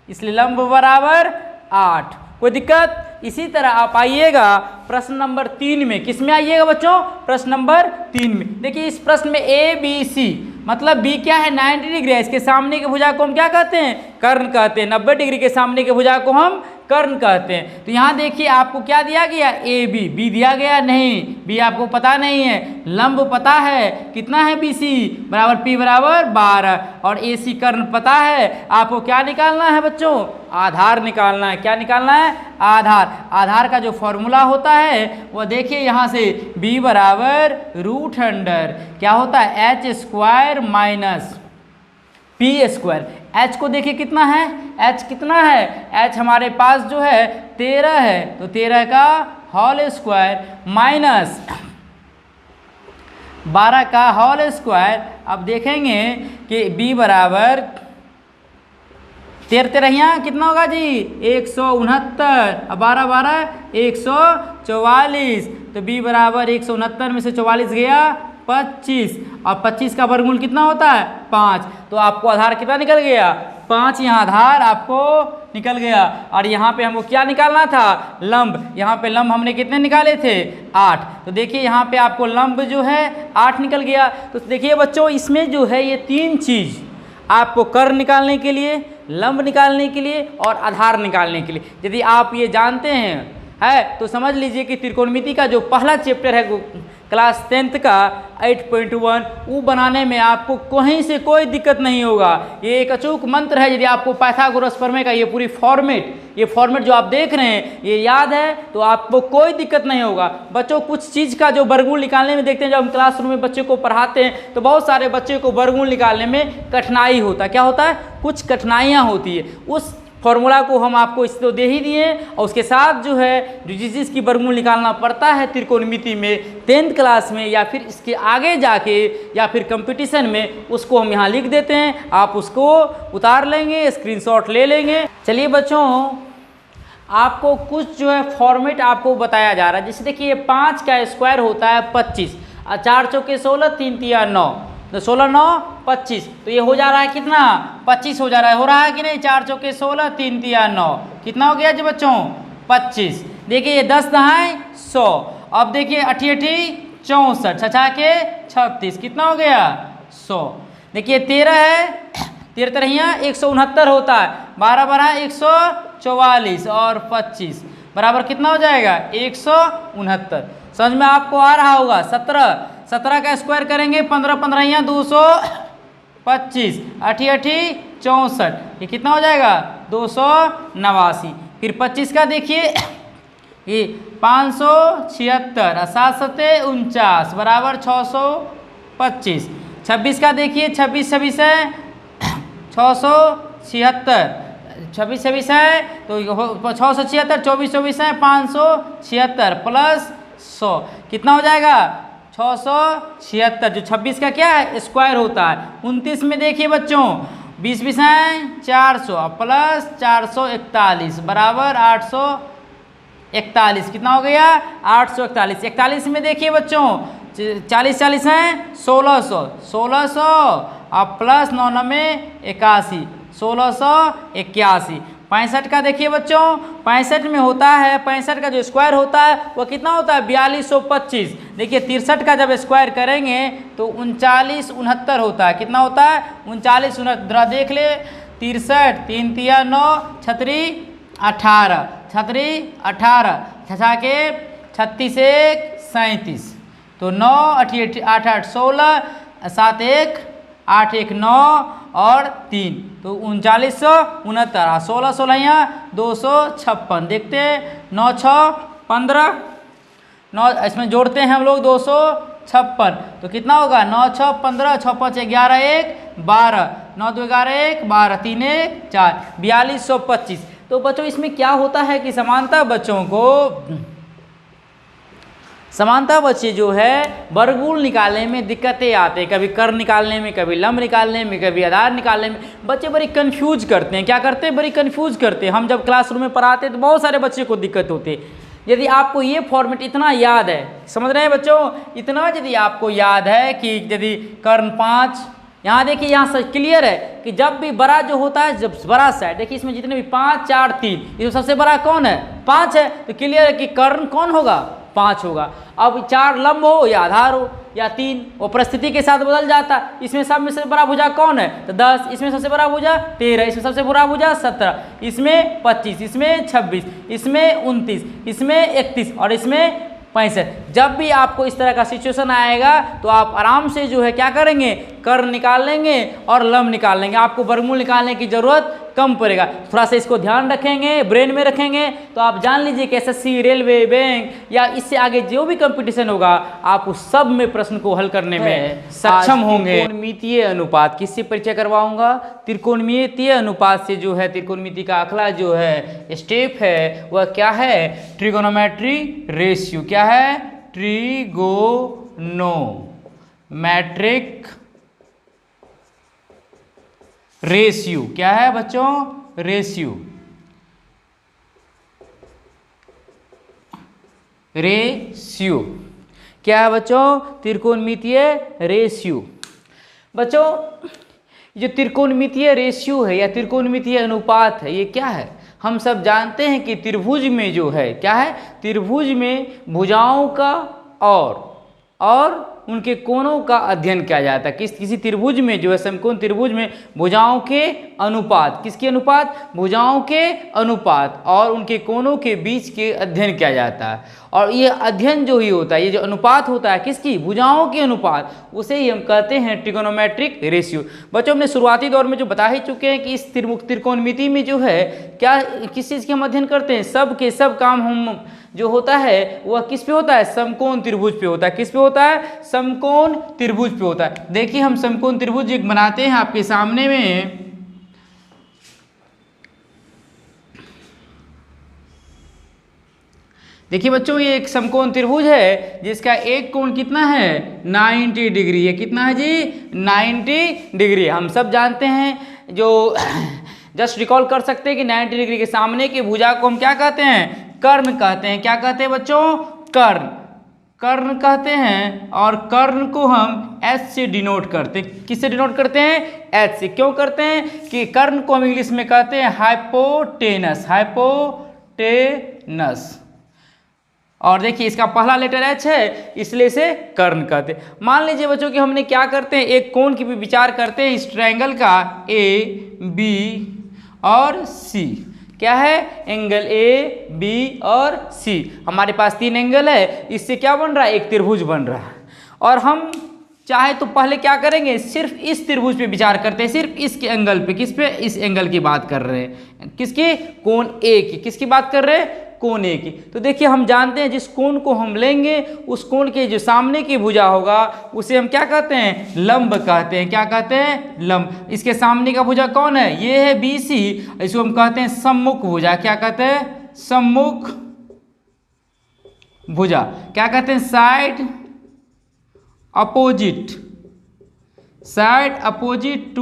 इसलिए लंब बराबर 8। कोई दिक्कत। इसी तरह आप आइएगा प्रश्न नंबर 3 में। किस में आइएगा बच्चों, प्रश्न नंबर 3 में। देखिए इस प्रश्न में ए बी सी, मतलब b क्या है, 90 डिग्री है। इसके सामने के भुजा को हम क्या कहते हैं, कर्ण कहते हैं। 90 डिग्री के सामने के भुजा को हम कर्ण कहते हैं। तो यहाँ देखिए आपको क्या दिया गया, ए बी, बी दिया गया नहीं, बी आपको पता नहीं है। लंब पता है, कितना है बी सी बराबर p बराबर 12, और ए सी कर्ण पता है। आपको क्या निकालना है बच्चों, आधार निकालना है। क्या निकालना है, आधार। आधार का जो फॉर्मूला होता है वह देखिए यहाँ से b बराबर रूट अंडर क्या होता है, h square minus p square. h को देखिए कितना है, h कितना है, h हमारे पास जो है 13 है। तो 13 का होल स्क्वायर माइनस 12 का होल स्क्वायर। अब देखेंगे कि b बराबर 13 कितना होगा जी 169, अब 12 12 144, तो b बराबर 169 में से 44 गया 25, और 25 का वर्गमूल कितना होता है 5, तो आपको आधार कितना निकल गया 5, यहाँ आधार आपको निकल गया। और यहाँ पे हमको क्या निकालना था लंब, यहाँ पे लंब हमने कितने निकाले थे 8, तो देखिए यहाँ पे आपको लंब जो है 8 निकल गया। तो देखिए बच्चों इसमें जो है ये 3 चीज़ आपको कर्ण निकालने के लिए, लंब निकालने के लिए और आधार निकालने के लिए, यदि आप ये जानते हैं है तो समझ लीजिए कि त्रिकोणमिति का जो पहला चैप्टर है क्लास 10th का 8.1 वो बनाने में आपको कहीं से कोई दिक्कत नहीं होगा। ये एक अचूक मंत्र है, यदि आपको पाइथागोरस प्रमेय का ये पूरी फॉर्मेट जो आप देख रहे हैं ये याद है तो आपको कोई दिक्कत नहीं होगा। बच्चों कुछ चीज़ का जो वर्गमूल निकालने में देखते हैं, जब हम क्लासरूम में बच्चे को पढ़ाते हैं तो बहुत सारे बच्चे को वर्गमूल निकालने में कठिनाई होता है। क्या होता है, कुछ कठिनाइयाँ होती है। उस फॉर्मूला को हम आपको इस तो दे ही दिए, और उसके साथ जो है जिस चीज़ की वर्गमूल निकालना पड़ता है त्रिकोणमिति में 10th क्लास में या फिर इसके आगे जाके या फिर कंपटीशन में, उसको हम यहाँ लिख देते हैं। आप उसको उतार लेंगे, स्क्रीनशॉट ले लेंगे। चलिए बच्चों आपको कुछ जो है फॉर्मेट आपको बताया जा रहा है। जैसे देखिए 5 का स्क्वायर होता है 25, 4 चौके 16, 3 तिया 9, तो 16 9 25, तो ये हो जा रहा है कितना 25 हो जा रहा है, हो रहा है कि नहीं 4 चौके 16, 3 तिया 9, कितना हो गया जी बच्चों 25। देखिए ये 10 दहाई 100, अब देखिए 8 8 64, 6 के 36, कितना हो गया 100। देखिए 13 है, 13 तरहिया 169 होता है, 12 12 144 और 25 बराबर कितना हो जाएगा 169। समझ में आपको आ रहा होगा। 17 का स्क्वायर करेंगे 15 15 225, 8 8 64, ये कितना हो जाएगा 289। फिर 25 का देखिए ये 576, 7 7 49 बराबर 625। 26 का देखिए 26 26 है 676, 26 26 है तो 676, 24 24 है 576 प्लस 100, कितना हो जाएगा 676, जो 26 का क्या है स्क्वायर होता है। 29 में देखिए बच्चों 20 20 है 400 प्लस 441 बराबर 841, कितना हो गया 841। 41 में देखिए बच्चों 40 40 है 1600 और प्लस 9 में 81 1681। 65 का देखिए बच्चों 65 में होता है, 65 का जो स्क्वायर होता है वो कितना होता है 4225। देखिए 63 का जब स्क्वायर करेंगे तो 39 69 होता है, कितना होता है 39 69। देख ले 63 3 तिया 9 छतरी 18 छतरी 18 छछा के 36 1 37, तो 9 8 8 8 16 7 1 8 1 9 और 3, तो 3969, 16 16 256। देखते हैं 9 6 15, 9 इसमें जोड़ते हैं हम लोग 256, तो कितना होगा 9 6 15 6 5 11 1 12 9 2 11 1 12 3 1 4 4225। तो बच्चों इसमें क्या होता है कि समानता बच्चे जो है वर्गमूल निकालने में दिक्कतें आते हैं, कभी कर्ण निकालने में, कभी लंब निकालने में, कभी आधार निकालने में बच्चे बड़ी कंफ्यूज करते हैं। क्या करते हैं, बड़ी कंफ्यूज करते हैं। हम जब क्लासरूम में पढ़ाते हैं तो बहुत सारे बच्चे को दिक्कत होती है। यदि आपको ये फॉर्मेट इतना याद है, समझ रहे हैं बच्चों, इतना यदि आपको याद है कि यदि कर्ण 5, यहाँ देखिए यहाँ से क्लियर है कि जब भी बड़ा जो होता है, जब बड़ा सा देखिए इसमें जितने भी 5 4 3, इसमें सबसे बड़ा कौन है 5 है, तो क्लियर है कि कर्ण कौन होगा 5 होगा। अब 4 लंब हो या आधार हो या 3, वो परिस्थिति के साथ बदल जाता। इसमें सब में से बड़ा भुजा कौन है तो 10, इसमें सबसे बड़ा भुजा 13, इसमें सबसे बड़ा भुजा 17, इसमें 25, इसमें 26, इसमें 29, इसमें 31 और इसमें 65। जब भी आपको इस तरह का सिचुएशन आएगा तो आप आराम से जो है क्या करेंगे कर्ण निकाल लेंगे और लंब निकाल लेंगे, आपको वर्गमूल निकालने की जरूरत कम पड़ेगा। थोड़ा सा इसको ध्यान रखेंगे, ब्रेन में रखेंगे, तो आप जान लीजिए कि एसएससी, रेलवे, बैंक या इससे आगे जो भी कंपटीशन होगा आप उस सब में प्रश्न को हल करने में सक्षम होंगे। त्रिकोणमितीय अनुपात किससे परिचय करवाऊंगा? त्रिकोणमितीय अनुपात से जो है त्रिकोणमिति का अगला जो है स्टेप है वह क्या है? Trigonometry ratio. क्या है? Trigonometric ratio. क्या है बच्चों? रेशियो। रेशियो क्या है बच्चों? त्रिकोणमितीय रेशियो। बच्चों जो त्रिकोणमितीय रेशियो है या त्रिकोणमितीय अनुपात है ये क्या है? हम सब जानते हैं कि त्रिभुज में जो है क्या है? त्रिभुज में भुजाओं का और उनके कोणों का अध्ययन किया जाता है। किसी त्रिभुज में जो है समकोण त्रिभुज में भुजाओं के अनुपात, किसके अनुपात? भुजाओं के अनुपात और उनके कोणों के बीच के अध्ययन किया जाता है। और ये अध्ययन जो ही होता है, ये जो अनुपात होता है किसकी? भुजाओं के अनुपात, उसे ही हम कहते हैं ट्रिगोनोमेट्रिक रेशियो। बच्चों हमने शुरुआती दौर में जो बता ही चुके हैं कि इस त्रिकोणमिति में जो है क्या किस चीज़ के हम अध्ययन करते हैं? सब के सब काम हम जो होता है वह किस पे होता है? समकोण त्रिभुज पे होता है। किस पे होता है? समकोण त्रिभुज पे होता है। देखिए हम समकोण त्रिभुज एक बनाते हैं आपके सामने में। देखिए बच्चों ये एक समकोण त्रिभुज है जिसका एक कोण कितना है? 90 डिग्री है। कितना है जी? 90 डिग्री। हम सब जानते हैं, जो जस्ट रिकॉल कर सकते हैं कि 90 डिग्री के सामने की भुजा को हम क्या कहते हैं? कर्ण कहते हैं। क्या कहते हैं बच्चों? कर्ण। कर्ण कहते हैं और कर्ण को हम एच से डिनोट करते हैं। किससे डिनोट करते हैं? एच से। क्यों करते हैं? कि कर्ण को हम इंग्लिश में कहते हैं हाइपोटेनस। हाइपोटेनस। और देखिए इसका पहला लेटर एच है इसलिए इसे कर्ण कहते हैं। मान लीजिए बच्चों कि हमने क्या करते हैं? एक कोण की भी विचार करते हैं, इस ट्रायंगल का ए, बी और सी। क्या है? एंगल ए, बी और सी। हमारे पास 3 एंगल है, इससे क्या बन रहा है? एक त्रिभुज बन रहा है। और हम चाहे तो पहले क्या करेंगे? सिर्फ इस त्रिभुज पे विचार करते हैं, सिर्फ इसके एंगल पे। किस पे? इस एंगल की बात कर रहे हैं। किसकी? कोण ए की। किसकी बात कर रहे हैं? कोण ए की। तो देखिए हम जानते हैं जिस कोण को हम लेंगे उस कोण के जो सामने की भुजा होगा उसे हम क्या कहते हैं? लंब कहते हैं। क्या कहते हैं? लंब। इसके सामने का भुजा कौन है? ये है बी सी। इसको हम कहते हैं सम्मुख भुजा। क्या कहते हैं? सम्मुख भुजा। क्या कहते हैं? Side opposite. Side opposite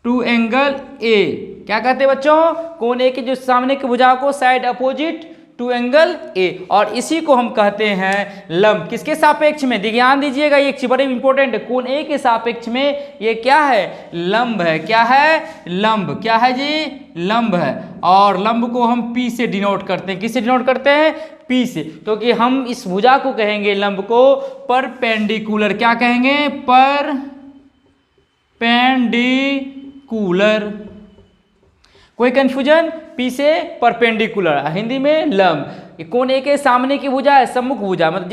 to angle A. क्या कहते हैं बच्चों? कोण ए के जो सामने की भुजा को side opposite to angle A. और इसी को हम कहते हैं लंब। किसके सापेक्ष में? ध्यान दीजिएगा, ये एक चीज बड़ी इंपॉर्टेंट है। कोण ए के सापेक्ष में ये क्या है? लंब है। क्या है? लंब। क्या है जी? लंब है। और लंब को हम पी से डिनोट करते हैं। किससे डिनोट करते हैं? पी से। तो कि हम इस भुजा को कहेंगे लंब को परपेंडिकुलर। क्या कहेंगे? परपेंडिकुलर। कोई कंफ्यूजन? पी से परपेंडिकुलर, हिंदी में लंब। कोण ए के सामने की भुजा है सम्मुख भुजा, मतलब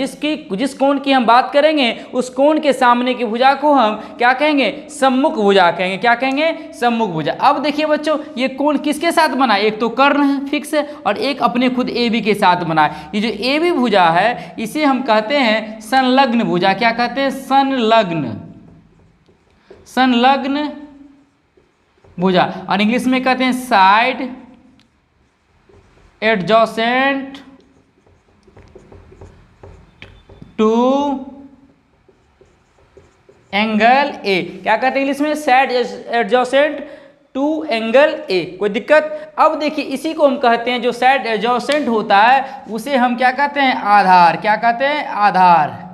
जिस कोण की हम बात करेंगे उस कोण के सामने की भुजा को हम क्या कहेंगे? सम्मुख भुजा कहेंगे। क्या कहेंगे? सम्मुख भुजा। अब देखिए बच्चों ये कोण किसके साथ बना? एक तो कर्ण है फिक्स है और एक अपने खुद ए बी के साथ बना है। ये जो ए बी भुजा है इसे हम कहते हैं संलग्न भुजा। क्या कहते हैं? संलग्न। संलग्न भुजा। और इंग्लिश में कहते हैं side adjacent to angle A. क्या कहते हैं इंग्लिश में? Side adjacent to angle A. कोई दिक्कत? अब देखिए इसी को हम कहते हैं जो साइड एडजॉसेंट होता है उसे हम क्या कहते हैं? आधार। क्या कहते हैं? आधार।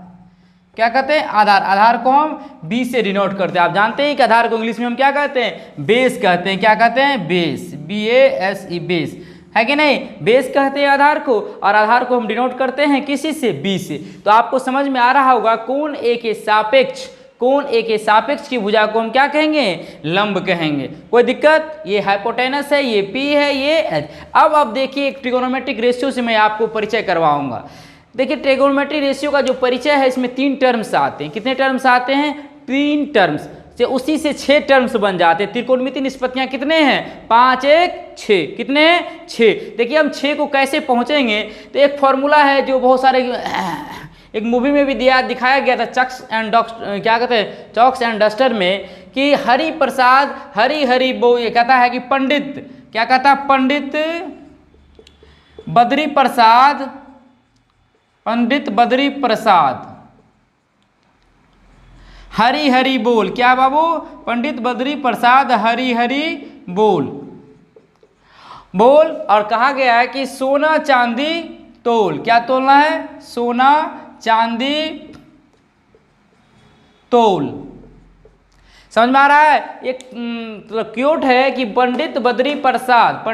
क्या कहते हैं? आधार। आधार को हम बी से डिनोट करते हैं। आप जानते हैं कि आधार को इंग्लिश में हम क्या कहते हैं? बेस कहते हैं। क्या कहते हैं? बेस। BASE बेस है कि नहीं? बेस कहते हैं आधार को, और आधार को हम डिनोट करते हैं किसी से? बी से। तो आपको समझ में आ रहा होगा कोण ए के सापेक्ष, कोण ए के सापेक्ष की भुजा को हम क्या कहेंगे? लंब कहेंगे। कोई दिक्कत? ये हाइपोटेनस है, ये पी है, ये एच। अब देखिए एक ट्रिगोनोमेट्रिक रेशियो से मैं आपको परिचय करवाऊंगा। देखिए ट्रिगोनोमेट्रिक रेशियो का जो परिचय है इसमें 3 टर्म्स आते हैं। कितने टर्म्स आते हैं? 3 टर्म्स। से उसी से 6 टर्म्स बन जाते हैं। त्रिकोणमितीय निष्पत्तियां कितने हैं? 5 1 6। कितने? 6। देखिए हम 6 को कैसे पहुंचेंगे, तो एक फॉर्मूला है जो बहुत सारे एक मूवी में भी दिखाया गया था, चॉक्स एंड डस्टर में, कि हरि प्रसाद हरि हरि बो, ये कहता है कि पंडित, क्या कहता है? पंडित बद्री प्रसाद हरि हरि बोल। क्या बाबू? पंडित बद्री प्रसाद हरि हरि बोल। और कहा गया है कि सोना चांदी तोल। क्या तोलना है? सोना चांदी तोल। समझ में आ रहा है? एक क्यूट है कि पंडित बद्री प्रसाद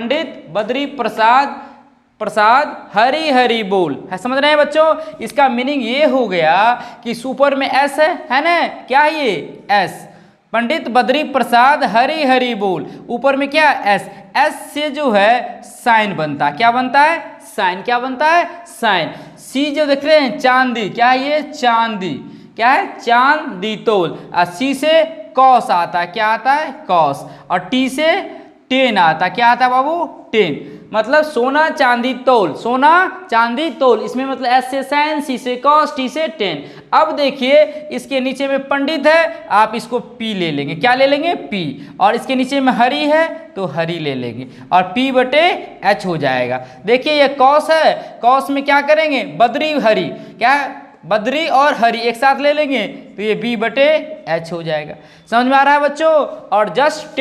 हरि हरि बोल है। समझ रहे हैं बच्चों? इसका मीनिंग ये हो गया कि सुपर में एस है ना, क्या है ये? एस। पंडित बद्री प्रसाद हरि हरि बोल, ऊपर में क्या? एस। एस से जो है साइन बनता है। क्या बनता है? साइन। क्या बनता है? साइन। सी जो देख रहे हैं चांदी, क्या है ये? चांदी। क्या है? चांदी तोल। और सी से कॉस आता है। क्या आता है? कॉस। और टी से टेन आता है। क्या आता है बाबू? टेन। मतलब सोना चांदी तोल, सोना चांदी तोल। इसमें मतलब एस से साइन, सी से कॉस, टी से टेन। अब देखिए इसके नीचे में पंडित है, आप इसको पी ले लेंगे। क्या ले लेंगे? पी। और इसके नीचे में हरि है तो हरि ले लेंगे और पी बटे एच हो जाएगा। देखिए ये कॉस है, कॉस में क्या करेंगे? बद्री हरि, क्या? बद्री और हरि एक साथ ले लेंगे तो ये बी बटे एच हो जाएगा। समझ में आ रहा है बच्चों? और जस्ट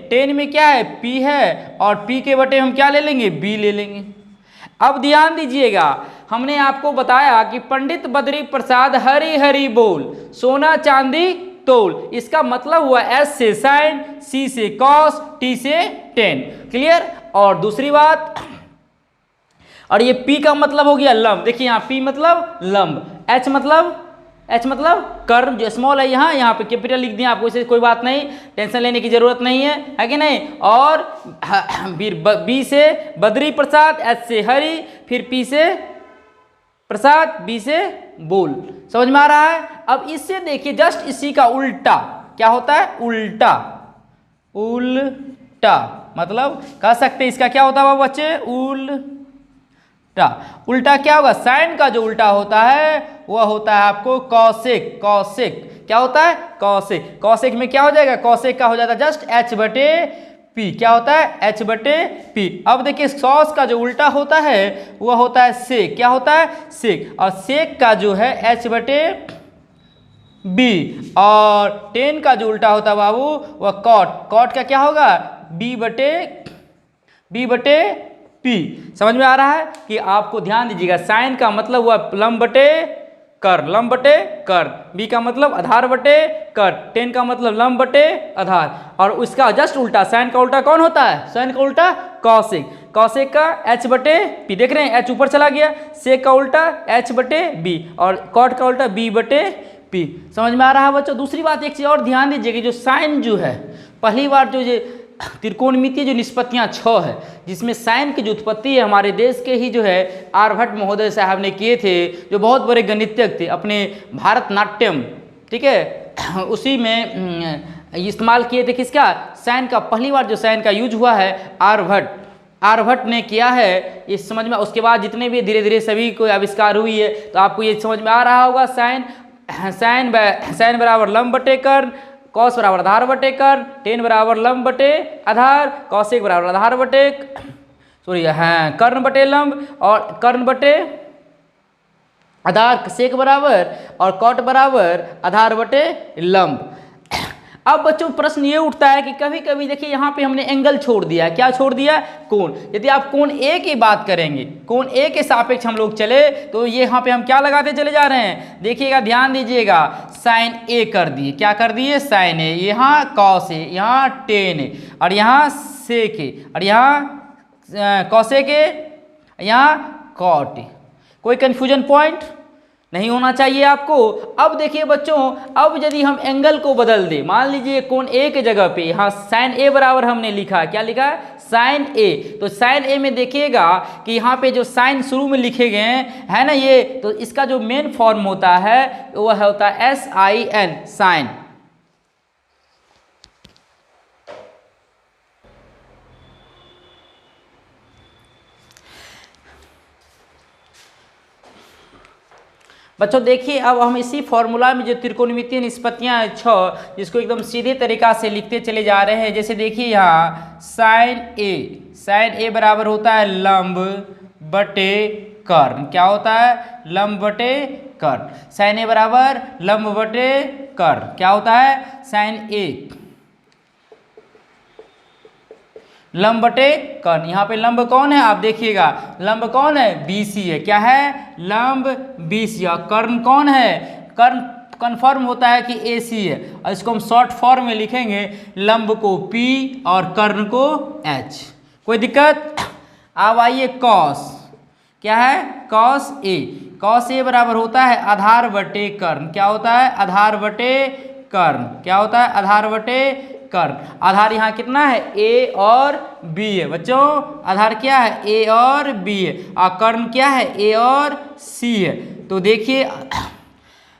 टेन में क्या है? पी है, और पी के बटे हम क्या ले लेंगे? बी ले लेंगे। अब ध्यान दीजिएगा, हमने आपको बताया कि पंडित बद्री प्रसाद हरि हरि बोल, सोना चांदी तोल। इसका मतलब हुआ एस से साइन, सी से कॉस, टी से टेन। क्लियर? और दूसरी बात, और ये P का मतलब हो गया लंब। देखिए यहाँ P मतलब लंब, H मतलब कर्म, जो स्मॉल है यहाँ पे कैपिटल लिख दिया आपको, इसे कोई बात नहीं, टेंशन लेने की जरूरत नहीं है कि नहीं। और B से बद्री प्रसाद, H से हरि, फिर P से प्रसाद, B से बोल। समझ में आ रहा है? अब इससे देखिए जस्ट इसी का उल्टा क्या होता है? उल्टा मतलब कह सकते हैं इसका क्या होता है बच्चे? उल्टा क्या होगा? साइन का जो उल्टा होता है वह होता है आपको कॉसेक। क्या होता है? कॉसेक में क्या हो जाएगा? कॉसेक का हो जाता है जस्ट एच बटे पी। क्या होता है? एच बटे पी। अब देखिए सॉस का जो उल्टा होता है वह होता है सेक। क्या होता है? सेक। और सेक का जो है एच बटे बी। और टेन का जो उल्टा होता है बाबू वह कॉट का क्या होगा? बी बटे पी। समझ में आ रहा है? कि आपको ध्यान दीजिएगा, साइन का मतलब हुआ लंब बटे कर, बी का मतलब आधार बटे कर, टेन का मतलब लंब बटे आधार। और उसका जस्ट उल्टा, साइन का उल्टा कौन होता है? साइन का उल्टा कॉसेक का एच बटे पी। देख रहे हैं एच ऊपर चला गया, सेक का उल्टा एच बटे बी, और कॉट का उल्टा बी बटे पी। समझ में आ रहा है बच्चों? दूसरी बात एक चीज और ध्यान दीजिए कि जो साइन जो है, पहली बार जो त्रिकोणमितीय जो निष्पत्तियां 6 है, जिसमें साइन की जो उत्पत्ति है हमारे देश के ही जो है आर्यभट्ट महोदय साहब ने किए थे, जो बहुत बड़े गणितज्ञ थे, अपने भारतनाट्यम, ठीक है, उसी में इस्तेमाल किए थे। किसका? साइन का। पहली बार जो साइन का यूज हुआ है आर्यभट्ट ने किया है, इस समझ में। उसके बाद जितने भी धीरे धीरे सभी को आविष्कार हुई है, तो आपको ये समझ में आ रहा होगा, साइन बराबर लंब बटे कर्ण, कॉस बराबर आधार बटे कर, टेन बराबर लंब बटे आधार, कॉसेक बराबर आधार बटे कर्ण बटे लंब, और कर्ण बटे आधार सेक बराबर, और कॉट बराबर आधार बटे लंब। अब बच्चों प्रश्न ये उठता है कि कभी कभी देखिए यहाँ पे हमने एंगल छोड़ दिया। क्या छोड़ दिया? कोण। यदि आप कोण ए की बात करेंगे, कोण ए के सापेक्ष हम लोग चले, तो ये यहाँ पे हम क्या लगाते चले जा रहे हैं? देखिएगा, ध्यान दीजिएगा, साइन ए कर दिए। क्या कर दिए? साइन ए। यहाँ कॉस ए, यहाँ टेन ए, और यहाँ सेक ए, और यहाँ कॉसेक ए, यहाँ कॉट ए। कोई कन्फ्यूजन पॉइंट नहीं होना चाहिए आपको। अब देखिए बच्चों, अब यदि हम एंगल को बदल दें, मान लीजिए कोण ए के जगह पे यहाँ साइन ए बराबर हमने लिखा है। क्या लिखा है? साइन ए। तो साइन ए में देखिएगा कि यहाँ पे जो साइन शुरू में लिखे गए हैं ना ये, तो इसका जो मेन फॉर्म होता है वह होता है SIN, साइन। बच्चों देखिए, अब हम इसी फॉर्मूला में जो त्रिकोणमितीय निष्पत्तियां हैं 6, जिसको एकदम सीधे तरीका से लिखते चले जा रहे हैं। जैसे देखिए यहाँ साइन ए बराबर होता है लंब बटे कर्ण। क्या होता है? लंब बटे कर्ण। साइन ए बराबर लंब बटे कर्ण। क्या होता है? साइन ए लंब बटे कर्ण। यहाँ पे लंब कौन है आप देखिएगा, लंब कौन है? BC है। क्या है? लंब BC। और कर्ण कौन है? कर्ण कन्फर्म होता है कि AC है, और इसको हम शॉर्ट फॉर्म में लिखेंगे, लंब को P और कर्ण को H। कोई दिक्कत? अब आइए कॉस। क्या है? Cos A। कॉस A बराबर होता है आधार बटे कर्ण। क्या होता है? आधार बटे कर्ण। क्या होता है? आधार बटे कर्ण। आधार यहाँ कितना है? A और B है। बच्चों आधार क्या है? A और B है। और कर्ण क्या है? A और C है। तो देखिए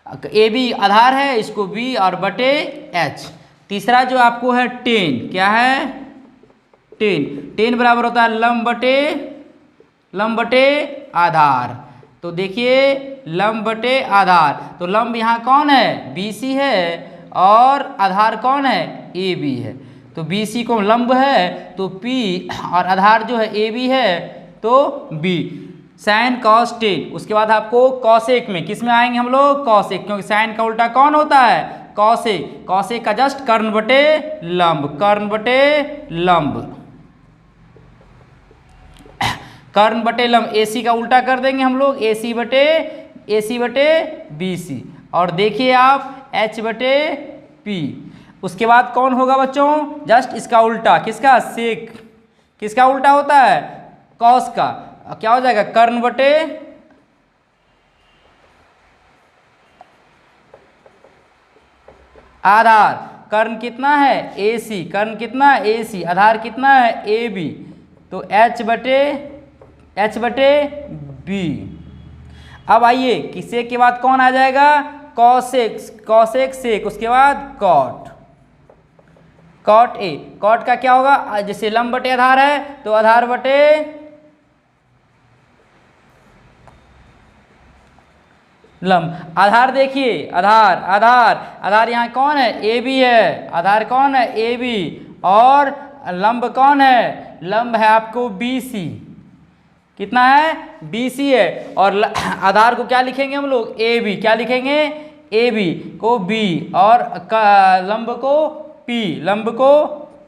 AB आधार है, इसको B और बटे H। तीसरा जो आपको है टेन। क्या है? टेन बराबर होता है लंब बटे आधार। तो देखिए लंब बटे आधार, तो लंब यहाँ कौन है? BC है, और आधार कौन है? AB है। तो BC को लंब है तो P, और आधार जो है AB है तो B। Sine cos tan. उसके बाद आपको कॉसेक में, किस में आएंगे हम लोग? कॉसेक, क्योंकि साइन का उल्टा कौन होता है? कॉसेक। कॉसेक का जस्ट कर्ण बटे लंब, कर्ण बटे लंब, कर्ण बटे लंब। AC का उल्टा कर देंगे हम लोग, AC बटे BC। और देखिए आप H बटे P। उसके बाद कौन होगा बच्चों? जस्ट इसका उल्टा, किसका? सेक। किसका उल्टा होता है? कॉस का। क्या हो जाएगा? कर्ण बटे आधार। कर्ण कितना है? AC। कर्ण कितना है? AC। आधार कितना है? AB। तो H बटे B। अब आइए किसे के बाद कौन आ जाएगा? Cosec sec. उसके बाद कॉट A। कॉट का क्या होगा? जैसे लंब बटे आधार है तो आधार बटे लंब। आधार देखिए, आधार यहाँ कौन है? AB है। आधार कौन है? AB। और लंब कौन है? लंब है आपको BC। कितना है? BC है। और आधार को क्या लिखेंगे हम लोग? AB। क्या लिखेंगे? AB को B, और लंब को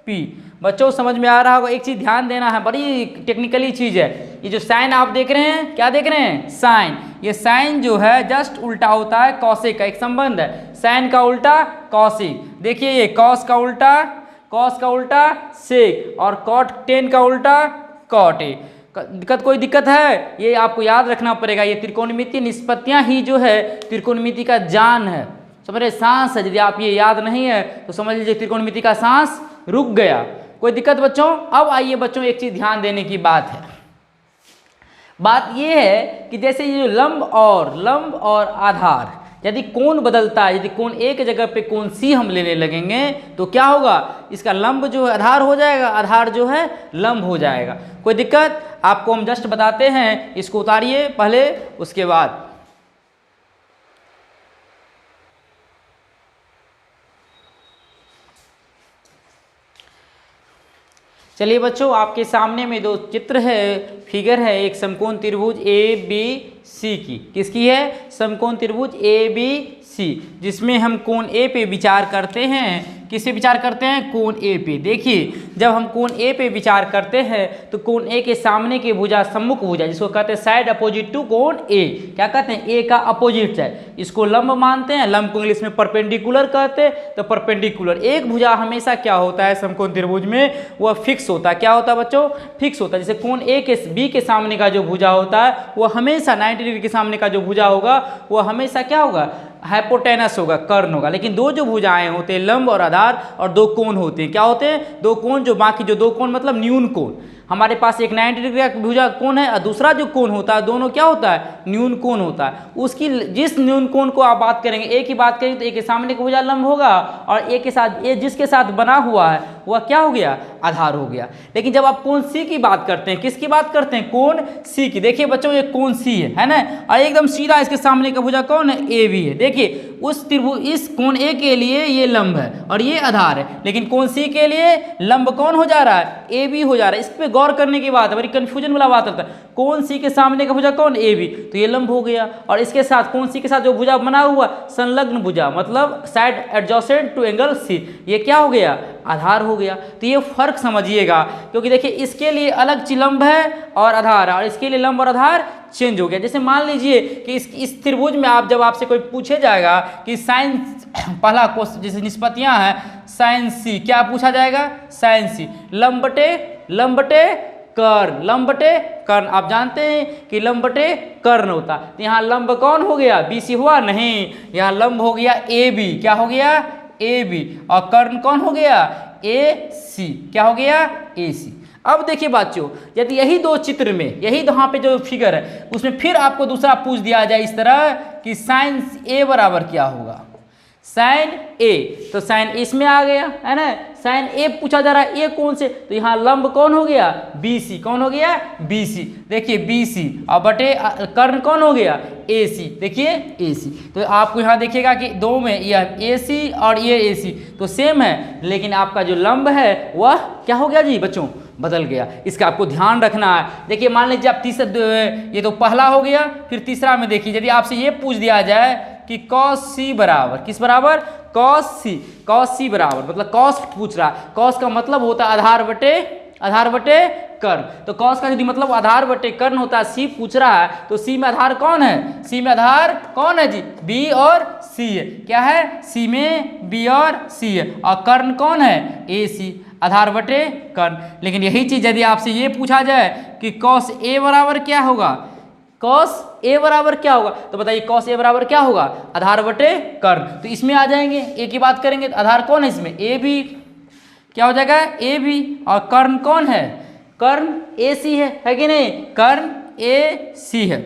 P। बच्चों समझ में आ रहा होगा। एक चीज ध्यान देना है, बड़ी टेक्निकली चीज है। ये जो साइन आप देख रहे हैं, क्या देख रहे हैं? साइन। ये साइन जो है जस्ट उल्टा होता है कॉसेक का। एक संबंध है, साइन का उल्टा कॉसेक। देखिए ये कॉस का उल्टा सेक, और कॉट टेन का उल्टा कॉट ए। कोई दिक्कत है? ये आपको याद रखना पड़ेगा। ये त्रिकोणमितीय निष्पत्तियां ही जो है त्रिकोणमिति का जान है, समझ रहे? सांस है। यदि आप ये याद नहीं है तो समझ लीजिए त्रिकोणमिति का सांस रुक गया। कोई दिक्कत बच्चों? अब आइए बच्चों, एक चीज ध्यान देने की बात है। बात यह है कि जैसे ये लंब और आधार, यदि कोण बदलता है, यदि कोण एक जगह पे कोण C हम लेने लगेंगे तो क्या होगा? इसका लंब जो है आधार हो जाएगा, आधार जो है लंब हो जाएगा। कोई दिक्कत? आपको हम जस्ट बताते हैं, इसको उतारिए पहले, उसके बाद चलिए बच्चों, आपके सामने में दो चित्र है, फिगर है। एक समकोण त्रिभुज ABC की। किसकी है? समकोण त्रिभुज ABC, जिसमें हम कोण A पे विचार करते हैं। किस पे विचार करते हैं? कोण A पे। देखिए जब हम कोण A पे विचार करते हैं तो कोण A के सामने की भुजा सम्मुख भुजा, जिसको कहते हैं साइड अपोजिट टू कोण A। क्या कहते हैं? A का अपोजिट है, इसको लंब मानते हैं। लंब को इंग्लिश में परपेंडिकुलर कहते हैं। तो परपेंडिकुलर एक भुजा हमेशा क्या होता है समकोण त्रिभुज में? वह फिक्स होता है। क्या होता है बच्चों? फिक्स होता है। जैसे कोण B के सामने का जो भुजा होता है वह हमेशा 90 डिग्री के सामने का जो भुजा होगा वह हमेशा क्या होगा? हाइपोटेनस होगा, कर्ण होगा। लेकिन दो जो भुजाएं होते हैं लंब और आधार, और दो कोण होते हैं। क्या होते हैं? दो कोण, जो बाकी जो दो कोण मतलब न्यून कोण। हमारे पास एक 90 डिग्री का भुजा कोण है और दूसरा जो कोण होता है दोनों क्या होता है, न्यून कोण होता है। उसकी जिस न्यून कोण को आप बात करेंगे, ए की बात करेंगे तो ए के सामने का भुजा लंब होगा और ए के साथ ए जिसके साथ बना हुआ है वह क्या हो गया, आधार हो गया। लेकिन जब आप कोण सी की बात करते हैं, किसकी बात करते हैं, कोण सी की। देखिए बच्चों ये कोण सी है ना, और एकदम सीधा इसके सामने का भुजा कौन है, ए बी है। देखिए उस त्रिभुज इस कोण ए के लिए ये लंब है और ये आधार है, लेकिन कोण सी के लिए लंब कौन हो जा रहा है, ए बी हो जा रहा है। इस पे गौर करने की बात है, बड़ी कंफ्यूजन वाला बात होता है। कोण सी के सामने का भुजा कौन, ए बी, तो ये लंब हो गया और इसके साथ कोण सी के साथ जो भुजा बना हुआ संलग्न भुजा मतलब side adjacent to angle C, ये क्या हो गया, आधार हो गया। तो ये फर्क समझिएगा, क्योंकि देखिए इसके लिए अलग लंब है और आधार है और इसके लिए लंब और आधार चेंज हो गया। जैसे मान लीजिए कि इस त्रिभुज में आप जब आपसे कोई पूछे जाएगा कि साइन पहला क्वेश्चन जैसे निष्पत्तियां हैं साइन सी, क्या पूछा जाएगा, साइन सी लंब बटे कर्ण, लंब बटे कर्ण। आप जानते हैं कि लंब बटे कर्ण होता, तो यहाँ लंब कौन हो गया, बी सी हुआ, नहीं यहाँ लंब हो गया ए बी, क्या हो गया, ए बी, और कर्ण कौन हो गया, ए सी, क्या हो गया, ए सी। अब देखिए बच्चों, यदि यही दो चित्र में यही यहाँ पे जो फिगर है उसमें फिर आपको दूसरा पूछ दिया जाए इस तरह कि साइन ए बराबर क्या होगा, साइन ए, तो साइन इसमें आ गया है ना, साइन ए पूछा जा रहा है, ए कौन से, तो यहाँ लंब कौन हो गया, बी सी, कौन हो गया, बी सी। देखिए बी सी और बटे कर्ण कौन हो गया, ए सी, देखिए ए सी। तो आपको यहाँ देखिएगा कि दो में यह ए सी और ये ए सी तो सेम है, लेकिन आपका जो लंब है वह क्या हो गया जी बच्चों, बदल गया। इसका आपको ध्यान रखना है। देखिए मान लीजिए आप तीसरा, ये तो पहला हो गया, फिर तीसरा में देखिए यदि आपसे ये पूछ दिया जाए कि कॉस सी बराबर किस बराबर, कॉस सी बराबर मतलब कॉस पूछ रहा है, कॉस का मतलब होता है आधार बटे कर्ण, तो कॉस का यदि मतलब आधार बटे कर्ण होता है, सी पूछ रहा है तो सी में आधार कौन है, सी में आधार कौन है जी, बी और सी है, क्या है, सी में बी और सी है, और कर्ण कौन है, ए सी, आधार बटे कर्ण। लेकिन यही चीज यदि आपसे ये पूछा जाए कि कॉस ए बराबर क्या होगा, कॉस ए बराबर क्या होगा, तो बताइए कॉस ए बराबर क्या होगा, आधार बटे कर्ण। तो इसमें आ जाएंगे, ए की बात करेंगे तो आधार कौन है इसमें, ए बी, क्या हो जाएगा, ए बी, और कर्ण कौन है, कर्ण ए सी है कि नहीं, कर्ण ए सी है।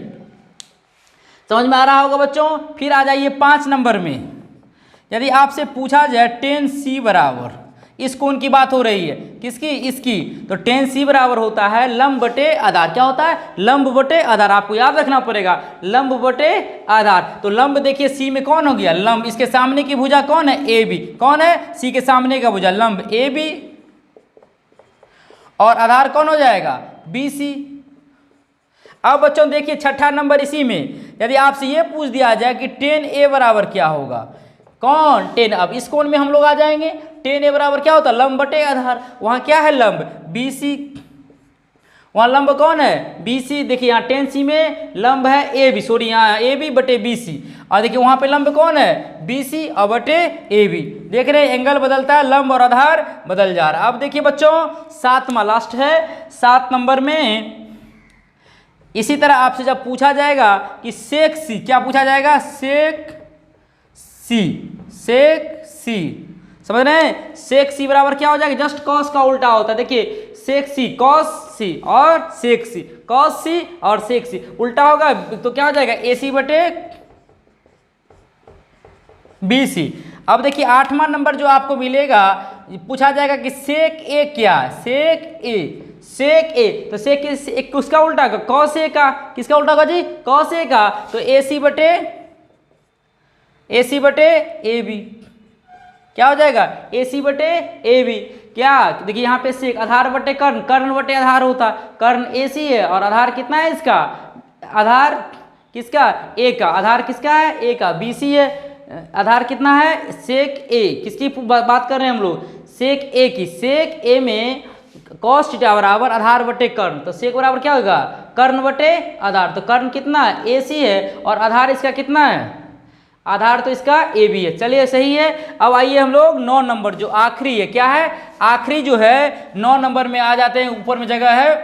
समझ में आ रहा होगा बच्चों। फिर आ जाइए 5 नंबर में, यदि आपसे पूछा जाए टेन सी बराबर, इस कोण की बात हो रही है, किसकी, इसकी, तो टेन सी बराबर होता है लंब बटे आधार, क्या होता है, लंब बटे आधार, आपको याद रखना पड़ेगा, लंब बटे आधार। तो लंब देखिए सी में कौन हो गया, लंब, इसके सामने की भुजा कौन है, ए बी, कौन है, सी के सामने का भुजा लंब ए बी, और आधार कौन हो जाएगा, बी सी। अब बच्चों देखिए 6ठा नंबर, इसी में यदि आपसे ये पूछ दिया जाए कि टेन ए बराबर क्या होगा, कौन, टेन, अब इस कोण में हम लोग आ जाएंगे, टेन ए बराबर क्या होता है, लंब बटे आधार, वहाँ क्या है लंब, बी सी, वहाँ लंब कौन है, बी सी। देखिए यहाँ टेन सी में लंब है ए बी, सॉरी यहाँ ए बी बटे बी सी, और देखिए वहाँ पे लंब कौन है, बी सी और बटे ए बी। देख रहे हैं एंगल बदलता है, लंब और आधार बदल जा रहा है। अब देखिए बच्चों 7वां लास्ट है, 7 नंबर में इसी तरह आपसे जब पूछा जाएगा कि सेक सी, क्या पूछा जाएगा, सेक सी, समझ रहे हैं, सेक सी बराबर क्या हो जाएगा, जस्ट कॉस का उल्टा होता है। देखिए सेक सी, कॉस सी और सेक सी, कॉस सी और सेक सी उल्टा होगा तो क्या हो जाएगा, ए सी बटे बी सी। अब देखिए 8वां नंबर जो आपको मिलेगा, पूछा जाएगा कि सेक ए क्या है, सेक ए, तो सेक ए किसका उल्टा होगा, कॉस ए का, किसका उल्टा होगा जी, कॉस ए का, तो ए सी बटे ए बी, क्या हो जाएगा, ए सी बटे ए बी। क्या, देखिए यहाँ पे सेक, आधार बटे कर्ण, कर्ण बटे आधार होता, कर्ण ए सी है और आधार कितना है इसका, आधार किसका, ए का, आधार किसका है, ए का, बी सी है, आधार कितना है, सेक ए, किसकी बात कर रहे हैं हम लोग, सेक ए की, सेक ए में कॉस थीटा बराबर आधार बटे कर्ण, तो सेक बराबर क्या होगा, कर्ण बटे आधार, तो कर्ण कितना है, ए सी है और आधार इसका कितना है, आधार तो इसका ए बी है। चलिए सही है। अब आइए हम लोग 9 नंबर जो आखिरी है, क्या है, आखिरी जो है 9 नंबर में आ जाते हैं, ऊपर में जगह है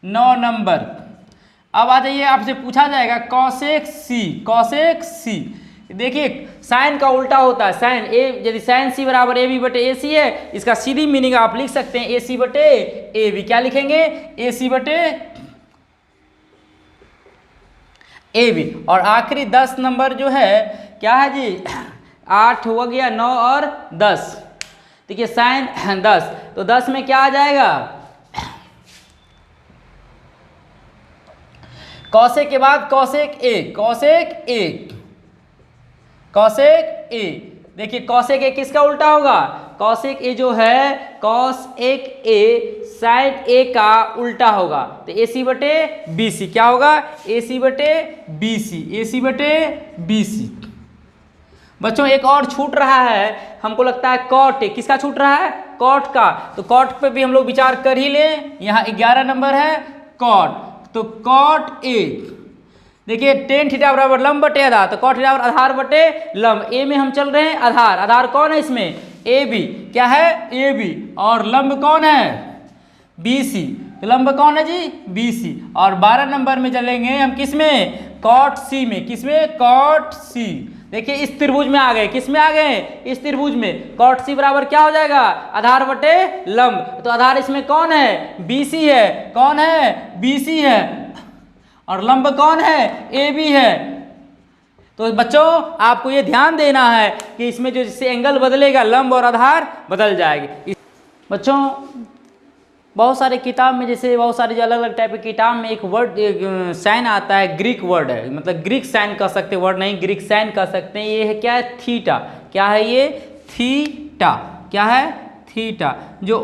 9 नंबर। अब आ जाइए, आपसे पूछा जाएगा कॉसेक सी, देखिए साइन का उल्टा होता है, साइन ए, यदि साइन सी बराबर ए बी बटे ए सी है, इसका सीधी मीनिंग आप लिख सकते हैं ए सी बटे ए बी। क्या लिखेंगे? ए सी बटे ए बी। और आखिरी 10 नंबर जो है क्या है जी, 8 हो गया, 9 और 10। देखिए साइन 10, तो 10 में क्या आ जाएगा, कौसेक के बाद कौसेक ए, कौसेक ए, कौसेक ए। देखिए कौसेक ए किसका उल्टा होगा, कौसेक ए जो है कॉस एक ए साइन ए का उल्टा होगा, तो ए सी बटे बी सी। क्या होगा, ए सी बटे बी सी, ए सी बटे बी सी। बच्चों एक और छूट रहा है, हमको लगता है कॉट ए, किसका छूट रहा है, कॉट का। तो कॉट पे भी हम लोग विचार कर ही लें, यहाँ 11 नंबर है कॉट, तो कॉट ए। देखिए टेन थीटा बराबर लंब बटे आधार, तो कॉट थीटा बराबर आधार बटे लंब। ए में हम चल रहे हैं आधार, आधार कौन है इसमें, ए बी। क्या है, ए बी। और लंब कौन है, बी सी। तो लंब कौन है जी, बी सी। और 12 नंबर में चलेंगे हम किस में, कॉट सी में। किस में, कॉट सी। देखिए इस त्रिभुज में आ गए, किस में आ गए, इस त्रिभुज में। कॉट सी बराबर क्या हो जाएगा, आधार बटे लंब। तो आधार इसमें कौन है, बी सी है। कौन है, बी सी है। और लंब कौन है, ए बी है। तो बच्चों आपको ये ध्यान देना है कि इसमें जो जिससे एंगल बदलेगा, लंब और आधार बदल जाएगी। बच्चों बहुत सारे किताब में, जैसे बहुत सारे जो अलग अलग टाइप के किताब में एक वर्ड साइन आता है, ग्रीक वर्ड है, मतलब ग्रीक साइन कह सकते, वर्ड नहीं ग्रीक साइन कह सकते हैं। ये है क्या है, थीटा। क्या है ये, थीटा। क्या है, थीटा। जो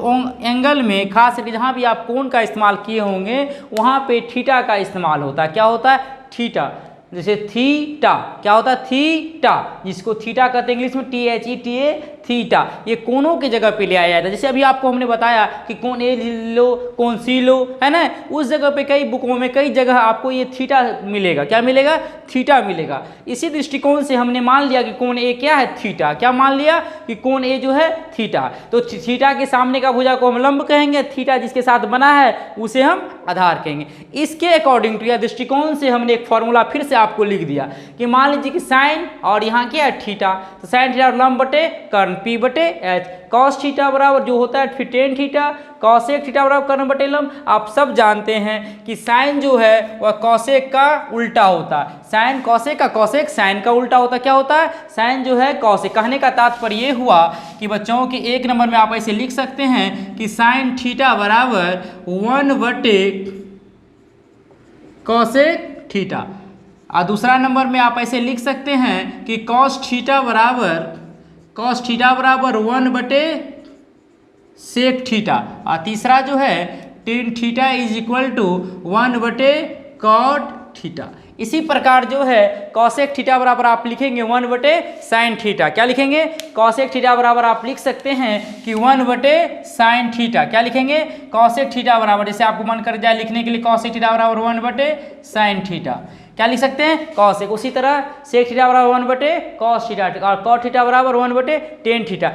एंगल में खास करके जहाँ भी आप कोण का इस्तेमाल किए होंगे वहाँ पे थीटा का इस्तेमाल होता है। क्या होता है, थीटा। जैसे थीटा क्या होता है, थीटा, जिसको थीटा कहते हैं इंग्लिश में, THETA, थीटा। ये कोणों की जगह पे ले आया जाता है। जैसे अभी आपको हमने बताया कि कोण ए लो, कोण सी लो, है ना, उस जगह पे कई बुकों में कई जगह आपको ये थीटा मिलेगा। क्या मिलेगा, थीटा मिलेगा। इसी दृष्टिकोण से हमने मान लिया कि कोण ए क्या है, थीटा। क्या मान लिया कि कोण ए जो है थीटा। तो थीटा के सामने का भुजा को हम लंब कहेंगे, थीटा जिसके साथ बना है उसे हम आधार कहेंगे। इसके अकॉर्डिंग टू या दृष्टिकोण से हमने एक फॉर्मूला फिर से आपको लिख दिया कि मान लीजिए कि साइन और यहाँ क्या है, थीटा। तो साइन थीटा और लंब बटे कर्ण पी बटे एच। कॉस थीटा बराबर जो होता है फिर टेन थीटा, कॉसेक थीटा बराबर कर्ण बटे लंब। आप सब जानते हैं कि साइन जो है वह कॉसेक का उल्टा होता है। साइन कॉसेक का, कॉसेक साइन का उल्टा होता है। क्या होता है, साइन जो है कॉसेक। कहने का तात्पर्य ये हुआ कि बच्चों की 1 नंबर में आप ऐसे लिख सकते हैं कि साइन थीटा बराबर 1 बटे कॉसेक थीटा। और दूसरा नंबर में आप ऐसे लिख सकते हैं कि कॉस थीटा बराबर 1 बटे सेक थीटा। और तीसरा जो है tan theta is equal to 1 बटे कॉट थीटा। इसी प्रकार जो है कॉसेक थीटा बराबर आप लिखेंगे 1 बटे साइन थीटा। क्या लिखेंगे, कॉसेक थीटा बराबर आप लिख सकते हैं कि 1 बटे साइन थीटा। क्या लिखेंगे, कॉसेक थीटा बराबर, जैसे आपको मन कर जाए लिखने के लिए कॉसेक थीटा बराबर 1 बटे साइन थीटा। क्या लिख सकते हैं, कॉसेक। उसी तरह सेक थीटा बराबर 1 बटे कॉस थीटा और कॉट थीटा बराबर 1 बटे टेन थीटा।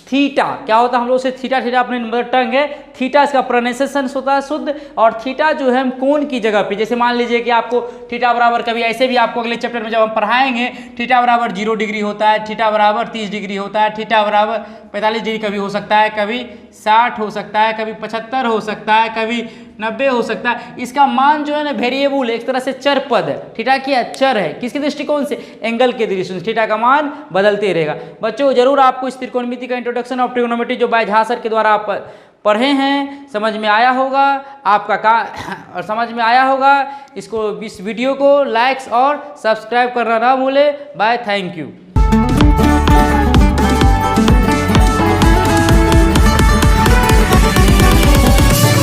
थीटा क्या होता है, हम लोग से थीटा, थीटा अपनी मदर टंग है, थीटा इसका प्रोनाउंसिएशन होता है शुद्ध। और थीटा जो है हम कोण की जगह पे, जैसे मान लीजिए कि आपको थीटा बराबर, कभी ऐसे भी आपको अगले चैप्टर में जब हम पढ़ाएंगे, थीटा बराबर 0 डिग्री होता है, थीटा बराबर 30 डिग्री होता है, थीटा बराबर 45 डिग्री कभी हो सकता है, कभी 60 हो सकता है, कभी 75 हो सकता है, कभी 90 हो सकता है। इसका मान जो है ना वेरिएबल, एक तरह से चर पद है। थीटा क्या चर है, किसके दृष्टिकोण से, एंगल के दृष्टिकोण से थीटा का मान बदलते रहेगा। बच्चों जरूर आपको इस त्रिकोणमिति का इंट्रोडक्शन ऑफ ट्रिग्नोमेट्री जो बाय झा सर के द्वारा आप पढ़े हैं समझ में आया होगा आपका और समझ में आया होगा। इस वीडियो को लाइक्स और सब्सक्राइब करना ना भूले। Bye, thank you.